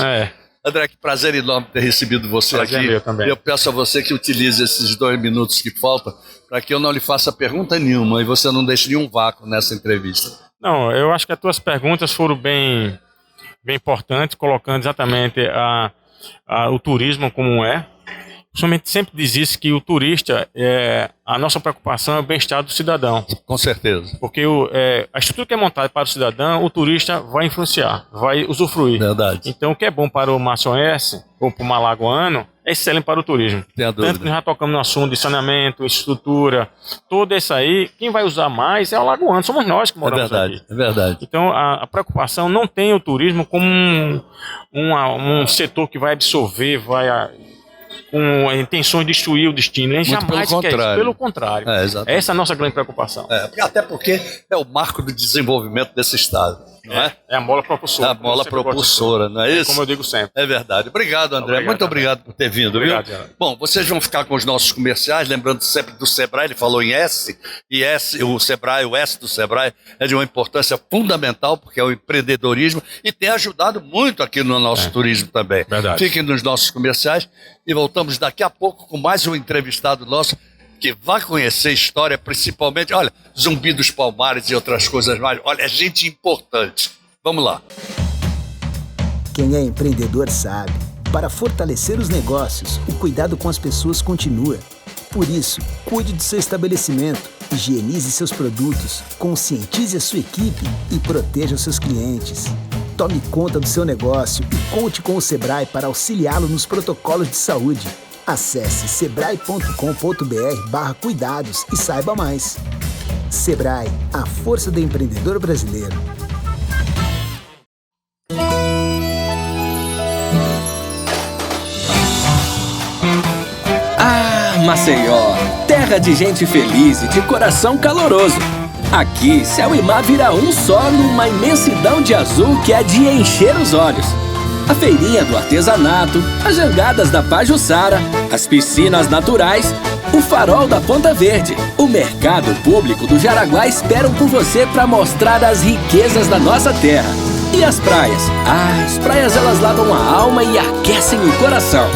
André, que prazer enorme ter recebido você aqui. Meu também. Eu peço a você que utilize esses 2 minutos que faltam para que eu não lhe faça pergunta nenhuma e você não deixe nenhum vácuo nessa entrevista. Não, eu acho que as tuas perguntas foram bem importantes, colocando exatamente o turismo como é. Somente sempre diz isso, que o turista, a nossa preocupação é o bem-estar do cidadão. Com certeza. Porque a estrutura que é montada para o cidadão, o turista vai influenciar, vai usufruir. Verdade. Então, o que é bom para o maçonense ou para o malagoano é excelente para o turismo. Tenho dúvida. Tanto que nós já tocamos no assunto de saneamento, estrutura, todo isso aí, quem vai usar mais é o alagoano, somos nós que moramos aqui. É verdade. Então, a preocupação não tem o turismo como um setor que vai absorver, com intenções de destruir o destino. A gente jamais quer isso. Pelo contrário. Essa é a nossa grande preocupação. Até porque é o marco do desenvolvimento desse estado. não é? É a mola propulsora. A mola propulsora, não é isso? Como eu digo sempre. É verdade. Obrigado, André. Muito obrigado por ter vindo, obrigado, viu? Geraldo. Bom, vocês vão ficar com os nossos comerciais, lembrando sempre do Sebrae, ele falou em S, e S, o Sebrae, o S do Sebrae é de uma importância fundamental, porque é o empreendedorismo, e tem ajudado muito aqui no nosso turismo também. Verdade. Fiquem nos nossos comerciais e voltamos daqui a pouco com mais um entrevistado nosso, que vai conhecer história, principalmente, olha, Zumbi dos Palmares e outras coisas mais. Olha, é gente importante. Vamos lá. Quem é empreendedor sabe. Para fortalecer os negócios, o cuidado com as pessoas continua. Por isso, cuide do seu estabelecimento, higienize seus produtos, conscientize a sua equipe e proteja os seus clientes. Tome conta do seu negócio e conte com o Sebrae para auxiliá-lo nos protocolos de saúde. Acesse sebrae.com.br/cuidados e saiba mais. Sebrae, a força do empreendedor brasileiro. Maceió, terra de gente feliz e de coração caloroso. Aqui, céu e mar vira um só numa imensidão de azul que é de encher os olhos. A feirinha do artesanato, as jangadas da Pajuçara, as piscinas naturais, o farol da Ponta Verde, o mercado público do Jaraguá esperam por você para mostrar as riquezas da nossa terra. E as praias? As praias elas lavam a alma e aquecem o coração.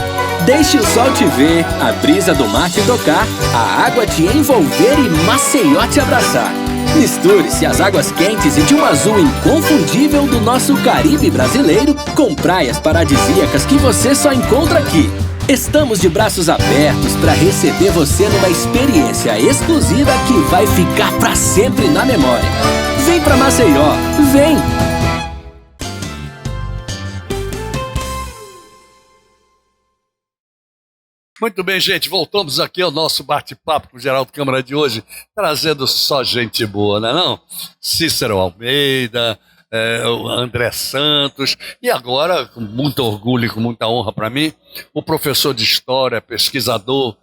Deixe o sol te ver, a brisa do mar te tocar, a água te envolver e Maceió te abraçar. Misture-se às águas quentes e de um azul inconfundível do nosso Caribe brasileiro com praias paradisíacas que você só encontra aqui. Estamos de braços abertos para receber você numa experiência exclusiva que vai ficar para sempre na memória. Vem pra Maceió, vem! Muito bem, gente, voltamos aqui ao nosso bate-papo com o Geraldo Câmara de hoje, trazendo só gente boa, não é não? Cícero Almeida, o André Santos, e agora, com muito orgulho e com muita honra para mim, o professor de História, pesquisador,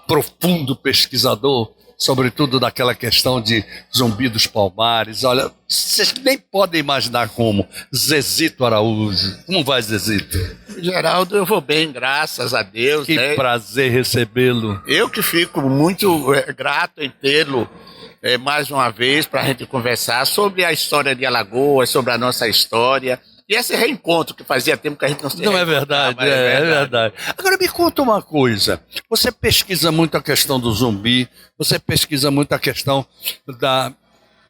profundo pesquisador, sobretudo daquela questão de Zumbi dos Palmares. Olha, vocês nem podem imaginar como. Zezito Araújo. Como vai, Zezito? Geraldo, eu vou bem, graças a Deus. Que prazer recebê-lo. Eu que fico muito grato em tê-lo mais uma vez para a gente conversar sobre a história de Alagoas, sobre a nossa história. E esse reencontro que fazia tempo que a gente não se Não é verdade, é verdade. Agora me conta uma coisa. Você pesquisa muito a questão do zumbi, você pesquisa muito a questão da...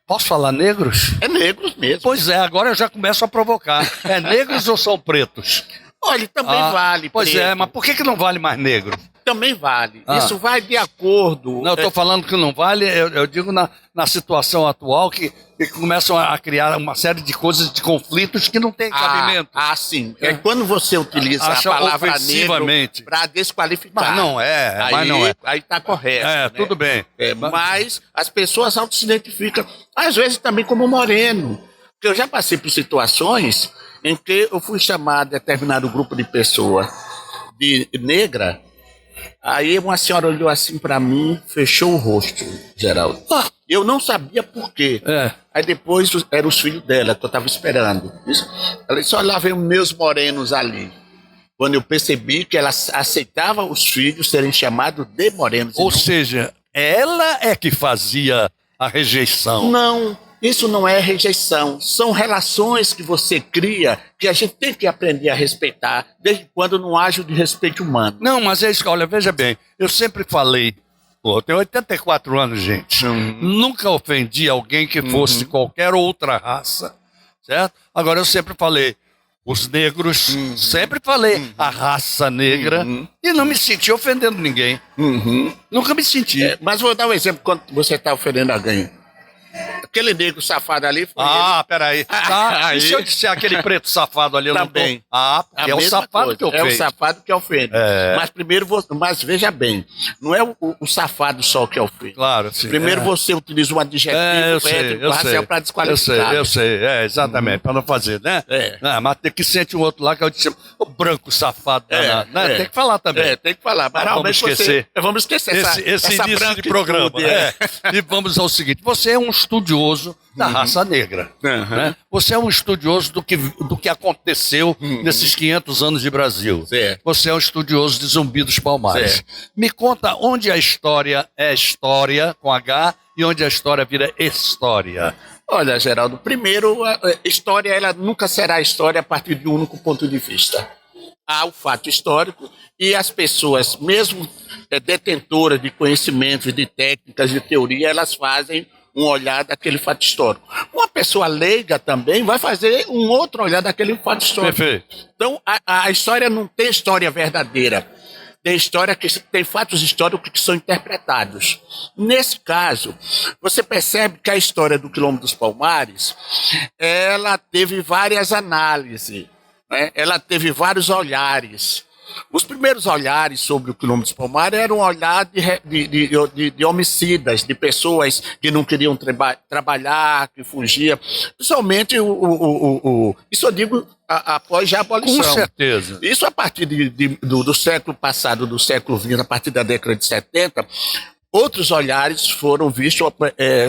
Posso falar negros? É negros mesmo. Pois é, agora eu já começo a provocar. É negros ou são pretos? Olha, também vale. Pois preto. É, mas por que não vale mais negro? Também vale. Isso vai de acordo. Não, eu estou falando que não vale, eu digo na situação atual que começam a criar uma série de coisas, de conflitos que não tem cabimento. Sim. É quando você utiliza a palavra negro para desqualificar. Mas não é, Aí está correto. É, né? Tudo bem. Mas as pessoas se identificam, às vezes também como moreno. Porque eu já passei por situações em que eu fui chamado a determinado grupo de pessoa de negra. Aí uma senhora olhou assim pra mim, fechou o rosto, Geraldo. Eu não sabia por quê. Aí depois eram os filhos dela que eu tava esperando. Ela disse, olha, lá vem os meus morenos ali. Quando eu percebi que ela aceitava os filhos serem chamados de morenos. Ou seja, ela é que fazia a rejeição. Não. Isso não é rejeição, são relações que você cria que a gente tem que aprender a respeitar, desde quando não haja de respeito humano. Não, mas é isso, olha, veja bem, eu sempre falei, eu tenho 84 anos, gente, nunca ofendi alguém que fosse qualquer outra raça, certo? Agora eu sempre falei, os negros, sempre falei, a raça negra, e não me senti ofendendo ninguém, nunca me senti. Mas vou dar um exemplo quando você está ofendendo alguém. Aquele negro safado ali foi peraí. E se eu disser aquele preto safado ali, eu também. Não tô... porque é o safado que ofende. É o safado que ofende. Mas primeiro, mas veja bem, não é o safado só que ofende. Claro, sim. Primeiro você utiliza um adjetivo étnico, racial para desqualificar. Eu sei, exatamente, para não fazer, né? Mas tem que sentir um outro lá que eu disse, o branco safado danado, né? Tem que falar também. Tem que falar. Mas vamos esquecer. Vamos esquecer esse início de programa. E vamos ao seguinte, você é um estudioso estudioso da raça negra. Né? Você é um estudioso do que aconteceu nesses 500 anos de Brasil. Certo. Você é um estudioso de Zumbi dos Palmares. Certo. Me conta onde a história é história, com H, e onde a história vira história. Olha, Geraldo, primeiro, a história ela nunca será história a partir de um único ponto de vista. Há o fato histórico e as pessoas, mesmo detentoras de conhecimentos, de técnicas, de teoria, elas fazem um olhar daquele fato histórico. Uma pessoa leiga também vai fazer um outro olhar daquele fato histórico. Perfeito. Então, a história não tem história verdadeira. Tem história tem fatos históricos que são interpretados. Nesse caso, você percebe que a história do Quilombo dos Palmares, ela teve várias análises, né? Ela teve vários olhares. Os primeiros olhares sobre o Quilombo dos Palmares eram um olhar de homicidas, de pessoas que não queriam trabalhar, que fugiam. Principalmente, isso eu digo após já a abolição. Com certeza. Isso a partir do século passado, do século XX, a partir da década de 70, outros olhares foram vistos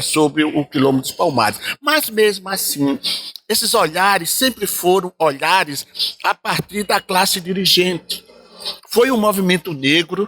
sobre o Quilombo dos Palmares. Mas, mesmo assim, esses olhares sempre foram olhares a partir da classe dirigente. Foi um movimento negro,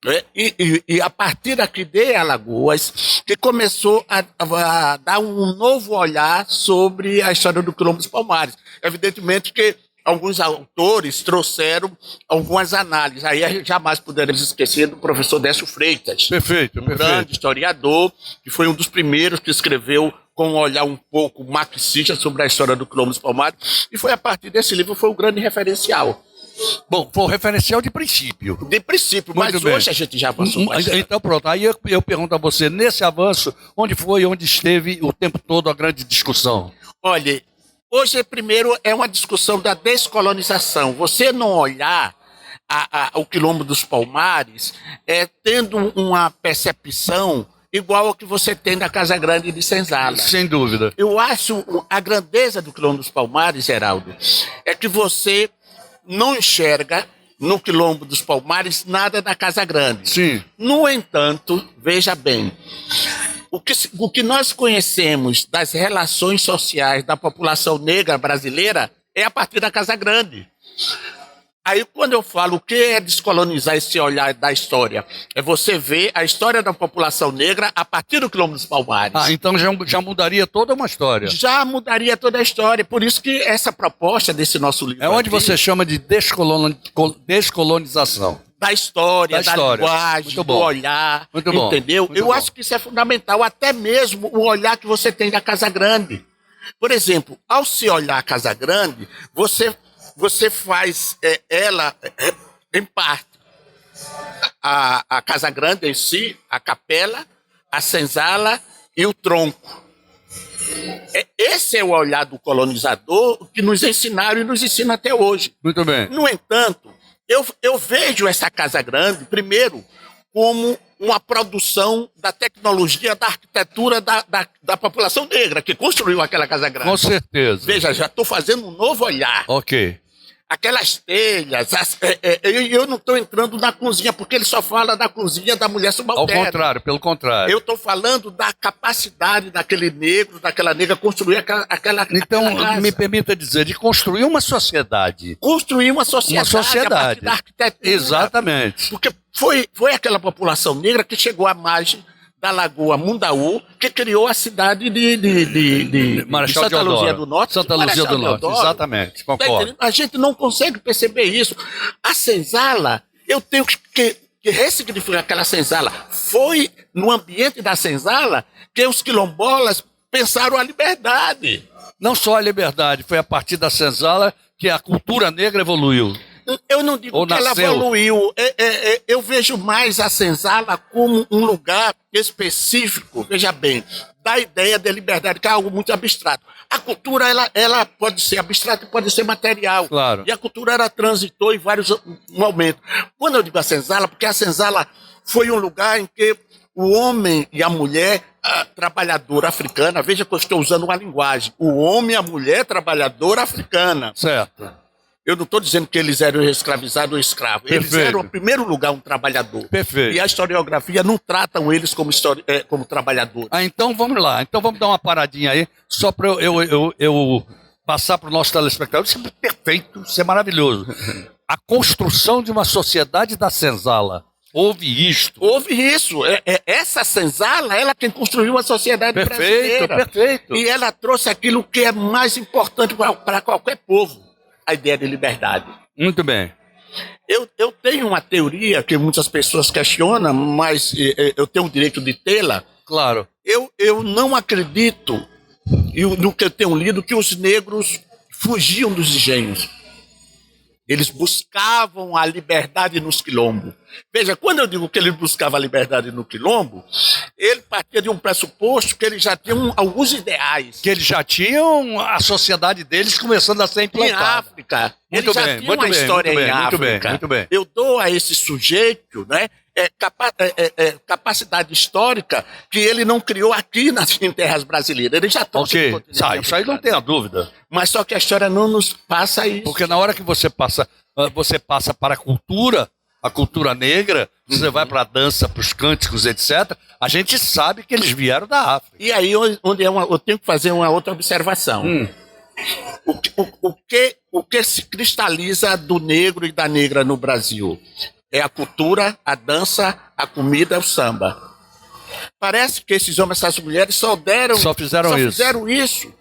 né, e a partir daqui de Alagoas, que começou a dar um novo olhar sobre a história do Quilombo dos Palmares. Evidentemente que alguns autores trouxeram algumas análises. Aí jamais poderemos esquecer do professor Décio Freitas. Perfeito. Grande historiador, que foi um dos primeiros que escreveu com um olhar um pouco marxista sobre a história do Quilombo dos Palmares. E foi a partir desse livro, foi um grande referencial. Bom, foi um referencial de princípio. De princípio, mas hoje a gente já avançou bastante. Então pronto, aí eu pergunto a você, nesse avanço, onde esteve o tempo todo a grande discussão? Olha, hoje primeiro é uma discussão da descolonização. Você não olhar o Quilombo dos Palmares tendo uma percepção igual ao que você tem na Casa Grande de Senzala. Sem dúvida. Eu acho a grandeza do Quilombo dos Palmares, Geraldo, é que você não enxerga no Quilombo dos Palmares nada da Casa Grande. Sim. No entanto, veja bem, o que nós conhecemos das relações sociais da população negra brasileira é a partir da Casa Grande. Aí, quando eu falo o que é descolonizar esse olhar da história, é você ver a história da população negra a partir do Quilombo dos Palmares. Então já mudaria toda uma história. Já mudaria toda a história. Por isso que essa proposta desse nosso livro... É onde você chama de descolonização. Da história, da linguagem, do olhar, entendeu? Eu acho que isso é fundamental, até mesmo o olhar que você tem da Casa Grande. Por exemplo, ao se olhar a Casa Grande, você faz ela em parte. A Casa Grande em si, a capela, a senzala e o tronco. Esse é o olhar do colonizador que nos ensinaram e nos ensina até hoje. Muito bem. No entanto, eu vejo essa Casa Grande, primeiro, como uma produção da tecnologia, da arquitetura da população negra, que construiu aquela Casa Grande. Com certeza. Veja, já estou fazendo um novo olhar. Ok. Aquelas telhas, eu não estou entrando na cozinha, porque ele só fala da cozinha da mulher subalterna. Ao contrário, pelo contrário. Eu estou falando da capacidade daquele negro, daquela negra construir aquela Então, casa. me permita dizer, de construir uma sociedade. Construir uma sociedade. A partir da arquitetura. Exatamente. Porque foi aquela população negra que chegou à margem da Lagoa Mundaú, que criou a cidade de Marechal Santa Luzia do Norte. Santa Luzia do Norte, exatamente, concordo. A gente não consegue perceber isso. A senzala, eu tenho que ressignificar aquela senzala. Foi no ambiente da senzala que os quilombolas pensaram a liberdade. Não só a liberdade, foi a partir da senzala que a cultura negra evoluiu. Eu não digo que ela evoluiu. Eu vejo mais a senzala como um lugar específico, veja bem, da ideia de liberdade, que é algo muito abstrato. A cultura, ela pode ser abstrata e pode ser material. Claro. E a cultura, ela transitou em vários momentos. Quando eu digo a senzala, porque a senzala foi um lugar em que o homem e a mulher trabalhadora africana, veja que eu estou usando uma linguagem, o homem e a mulher trabalhadora africana. Certo. Eu não estou dizendo que eles eram escravizados ou escravos. Eles eram, em primeiro lugar, um trabalhor. Perfeito. E a historiografia não tratam eles como trabalhadores. Então vamos lá. Então vamos dar uma paradinha aí, só para eu passar para o nosso telespectador. Isso é perfeito, isso é maravilhoso. A construção de uma sociedade da senzala. Houve isto. Houve isso. Essa senzala, ela quem construiu a sociedade brasileira. Perfeito. E ela trouxe aquilo que é mais importante para qualquer povo. A ideia de liberdade. Muito bem. Eu tenho uma teoria que muitas pessoas questionam, mas eu tenho o direito de tê-la. Claro. Eu não acredito, no que eu tenho lido, que os negros fugiam dos engenhos. Eles buscavam a liberdade nos quilombos. Veja, quando eu digo que ele buscava a liberdade no quilombo, ele partia de um pressuposto que eles já tinham alguns ideais. Que eles já tinham a sociedade deles começando a ser implantada. Em África. Eles já tinham uma história em África. Muito bem. Eu dou a esse sujeito, né, capacidade histórica que ele não criou aqui em terras brasileiras. Ele já trouxe. Ok, isso aí não tenha dúvida. Mas só que a história não nos passa isso. Porque na hora que você passa para a cultura negra, você vai para a dança, para os cânticos, etc., a gente sabe que eles vieram da África. E aí eu tenho que fazer uma outra observação. O que se cristaliza do negro e da negra no Brasil? É a cultura, a dança, a comida, o samba. Parece que esses homens, essas mulheres só fizeram isso.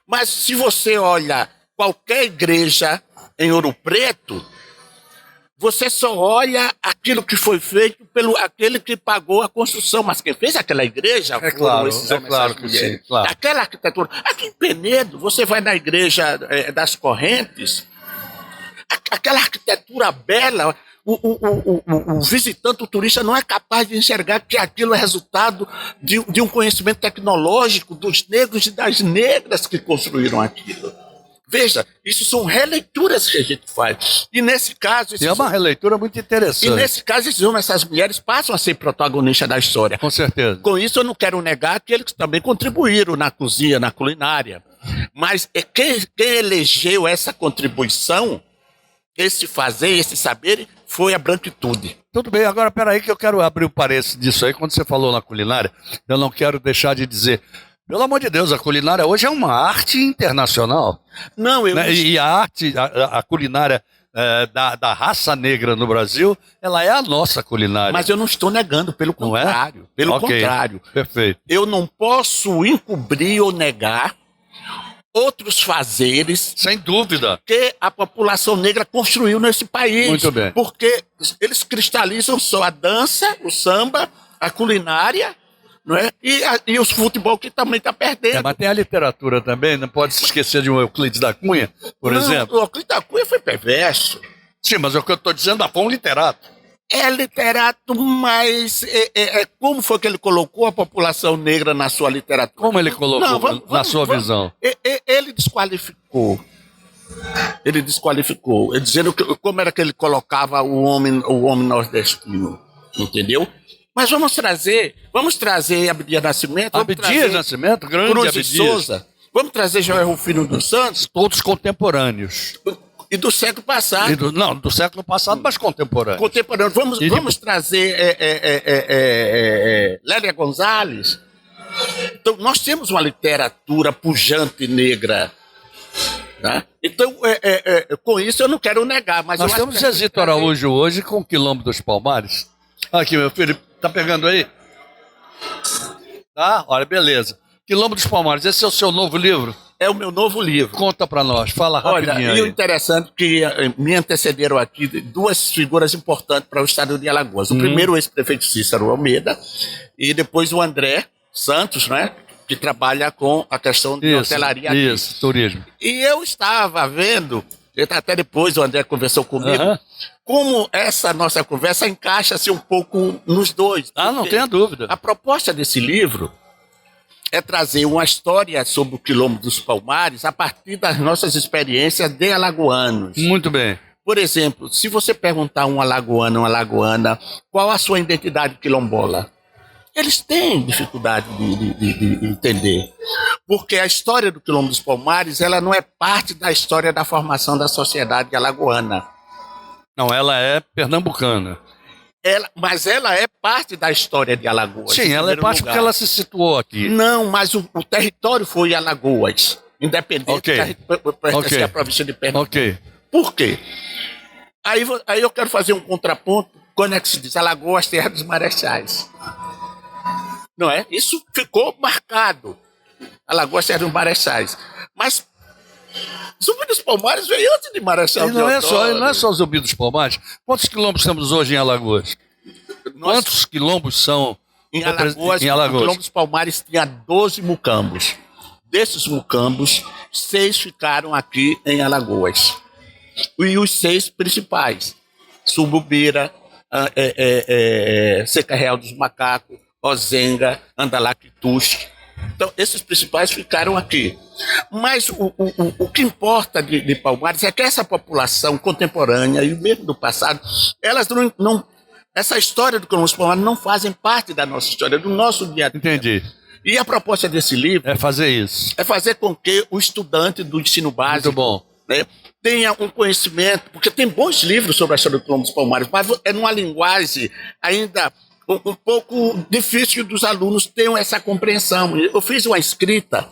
Mas se você olha qualquer igreja em Ouro Preto, você só olha aquilo que foi feito pelo aquele que pagou a construção. Mas quem fez aquela igreja foram esses homens, essas mulheres. Sim, claro. Aquela arquitetura. Aqui em Penedo, você vai na igreja das Correntes, aquela arquitetura bela. O visitante, o turista, não é capaz de enxergar que aquilo é resultado de um conhecimento tecnológico dos negros e das negras que construíram aquilo. Veja, isso são releituras que a gente faz. E nesse caso... É uma releitura muito interessante. E nesse caso, esses homens, essas mulheres passam a ser protagonistas da história. Com certeza. Com isso, eu não quero negar que eles também contribuíram na cozinha, na culinária. Mas quem elegeu essa contribuição, esse fazer, esse saber, foi a branquitude. Tudo bem, agora peraí que eu quero abrir o parênteses disso aí. Quando você falou na culinária, eu não quero deixar de dizer... Pelo amor de Deus, a culinária hoje é uma arte internacional. Não, E a arte, a culinária da raça negra no Brasil, ela é a nossa culinária. Mas eu não estou negando, pelo contrário. Pelo contrário. Perfeito. Eu não posso encobrir ou negar outros fazeres. Sem dúvida. Que a população negra construiu nesse país. Muito bem. Porque eles cristalizam só a dança, o samba, a culinária... Não é? E o futebol que também está perdendo. Mas tem a literatura também, não pode se esquecer de um Euclides da Cunha, por exemplo. O Euclides da Cunha foi perverso. Sim, mas é o que eu estou dizendo, foi um literato. É literato, mas como foi que ele colocou a população negra na sua literatura? Como ele colocou na sua visão? Ele desqualificou. Ele dizendo como era que ele colocava o homem nordestino, entendeu? Mas vamos trazer Abdias Nascimento. Abdias Nascimento, grande Cruz Abdias. de Souza. Vamos trazer Joel Rufino dos Santos. Todos contemporâneos. E do século passado. Do século passado, mas contemporâneos. Vamos trazer Lélia Gonzalez. Então, nós temos uma literatura pujante negra. Tá? Então, com isso eu não quero negar. Mas nós temos Zezito Araújo hoje com o Quilombo dos Palmares. Aqui, meu filho, tá pegando aí? Tá? Olha, beleza. Quilombo dos Palmares, esse é o seu novo livro? É o meu novo livro. Conta pra nós, fala rapidinho. Olha, e o interessante é que me antecederam aqui duas figuras importantes para o estado de Alagoas. O primeiro, o ex-prefeito Cícero Almeida, e depois o André Santos, né? Que trabalha com a questão de hotelaria aqui. Isso, turismo. E eu estava vendo, até depois o André conversou comigo, como essa nossa conversa encaixa-se um pouco nos dois. Não tenha dúvida. A proposta desse livro é trazer uma história sobre o Quilombo dos Palmares a partir das nossas experiências de alagoanos. Muito bem. Por exemplo, se você perguntar a um alagoano, uma alagoana, qual a sua identidade quilombola? Eles têm dificuldade de entender. Porque a história do Quilombo dos Palmares, ela não é parte da história da formação da sociedade alagoana. Não, ela é pernambucana. Mas ela é parte da história de Alagoas. Sim, ela é parte porque ela se situou aqui. Não, mas o território foi Alagoas, independente pertencer à província de Pernambuco. Por quê? Aí eu quero fazer um contraponto quando é que se diz Alagoas, terra dos marechais. Não é? Isso ficou marcado. Alagoas, terra dos marechais. Mas Zumbi dos Palmares veio antes de Marechal Deodoro. Não é só Zumbi dos Palmares. Quantos quilombos temos hoje em Alagoas? Quantos quilombos são em Alagoas? O Quilombo dos Palmares tinha 12 mucambos. Desses mucambos, 6 ficaram aqui em Alagoas. E os 6 principais: Sumbubira, Seca Real dos Macacos, Ozenga, Andalaquituxe. Então, esses principais ficaram aqui. Mas o que importa de Palmares é que essa população contemporânea e mesmo do passado, elas não essa história do Quilombo dos Palmares não fazem parte da nossa história, do nosso dia a dia. Entendi. E a proposta desse livro é fazer isso. É fazer com que o estudante do ensino básico, muito bom, né, tenha um conhecimento, porque tem bons livros sobre a história do Quilombo dos Palmares, mas é numa linguagem ainda um pouco difícil dos alunos tenham essa compreensão. Eu fiz uma escrita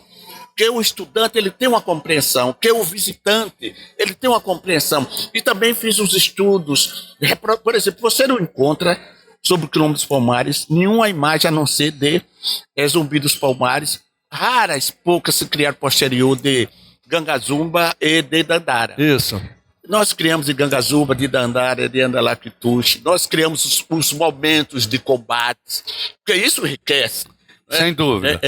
que o estudante ele tem uma compreensão, que o visitante ele tem uma compreensão. E também fiz os estudos. Por exemplo, você não encontra sobre o Quilombo dos Palmares nenhuma imagem a não ser de Zumbi dos Palmares. Raras, poucas se criaram posterior de Gangazumba e de Dandara. Isso. Nós criamos de Gangazumba, de Dandara, de Andalaquituxe. Nós criamos os momentos de combates, porque isso enriquece. Sem dúvida.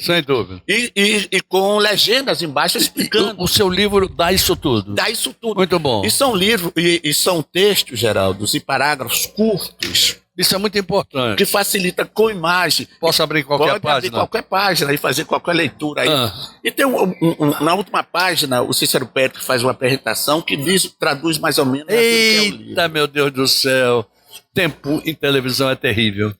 Sem dúvida. E com legendas embaixo explicando. O seu livro dá isso tudo. Dá isso tudo. Muito bom. E são livros, e são textos, Geraldo, e parágrafos curtos. Isso é muito importante. Que facilita com imagem. Posso abrir qualquer página? Pode abrir qualquer página e fazer qualquer leitura aí. E tem na última página, o Cícero Petro faz uma apresentação que traduz mais ou menos aquilo que é o livro. Eita, meu Deus do céu. Tempo em televisão é terrível.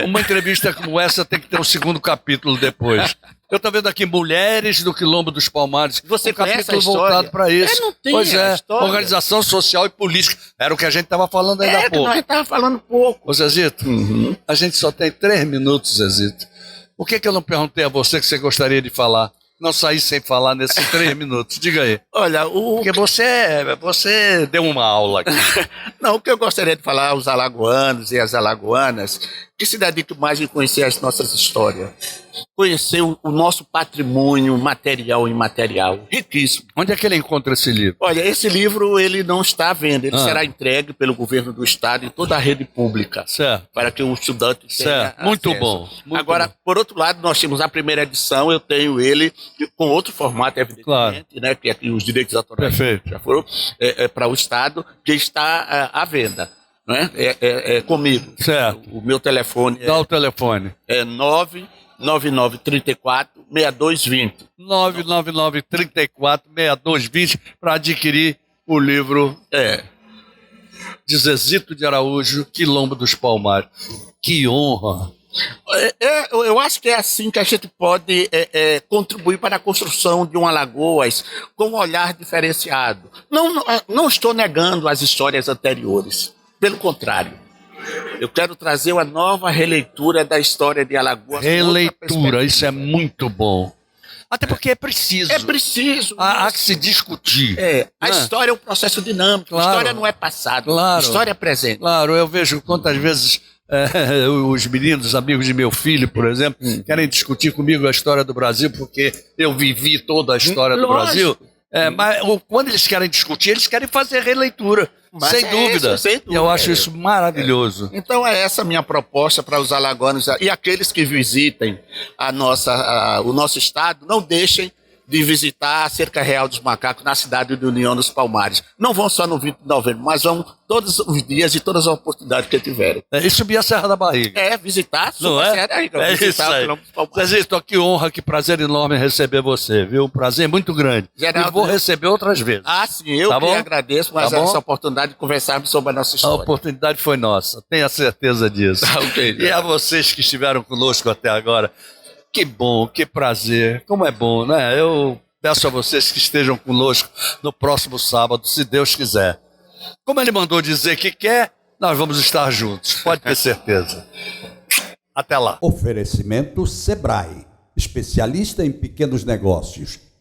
Uma entrevista como essa tem que ter um segundo capítulo depois. Eu estou vendo aqui Mulheres do Quilombo dos Palmares. Você conhece capítulo voltado para isso. Não tem pois é, história. Organização social e política. Era o que a gente estava falando ainda há pouco. Nós estávamos falando pouco. Ô Zezito, a gente só tem 3 minutos, Zezito. Por que eu não perguntei a você que você gostaria de falar? Não sair sem falar nesses 3 minutos. Diga aí. Olha, porque você deu uma aula aqui. Não, o que eu gostaria de falar aos alagoanos e às alagoanas, que se dediquem mais em conhecer as nossas histórias. Conhecer o nosso patrimônio material e imaterial. Riquíssimo. Onde é que ele encontra esse livro? Olha, esse livro ele não está à venda. Ele será entregue pelo governo do estado em toda a rede pública. Certo. Para que o estudante tenha acesso. Muito bom. Agora, por outro lado, nós temos a primeira edição. Eu tenho ele com outro formato, evidentemente, claro, né, que aqui os direitos autorais já foram para o estado, que está à venda. Né? É comigo. Certo. O meu telefone Dá o telefone. É 99934-6220. 99934-6220 para adquirir o livro de Zezito de Araújo, Quilombo dos Palmares. Que honra! Eu acho que é assim que a gente pode contribuir para a construção de um Alagoas com um olhar diferenciado. Não estou negando as histórias anteriores, pelo contrário. Eu quero trazer uma nova releitura da história de Alagoas. Releitura, isso é muito bom. Até porque é preciso. É preciso. Há que se discutir. A história é um processo dinâmico. Claro. A história não é passado. Claro. A história é presente. Claro, eu vejo quantas vezes os meninos, amigos de meu filho, por exemplo, querem discutir comigo a história do Brasil, porque eu vivi toda a história do Brasil. Mas quando eles querem discutir, eles querem fazer releitura. Sem dúvida. Sem dúvida. Eu acho isso maravilhoso. Então é essa a minha proposta para os alagoanos e aqueles que visitem o nosso estado, não deixem de visitar a Cerca Real dos Macacos na cidade de União dos Palmares. Não vão só no 20 de novembro, mas vão todos os dias e todas as oportunidades que tiverem. E subir a Serra da Barriga. Visitar, não é? Serra da Barriga. É isso aí. Zezito, que honra, que prazer enorme receber você, viu? Um prazer muito grande. Geraldo, e vou receber outras vezes. Sim, eu que agradeço mais essa oportunidade de conversarmos sobre a nossa história. A oportunidade foi nossa, tenha certeza disso. Okay, e a vocês que estiveram conosco até agora, Que bom, que prazer. Como é bom, né? Eu peço a vocês que estejam conosco no próximo sábado, se Deus quiser. Como ele mandou dizer que quer, nós vamos estar juntos, pode ter certeza. Até lá. Oferecimento Sebrae, especialista em pequenos negócios.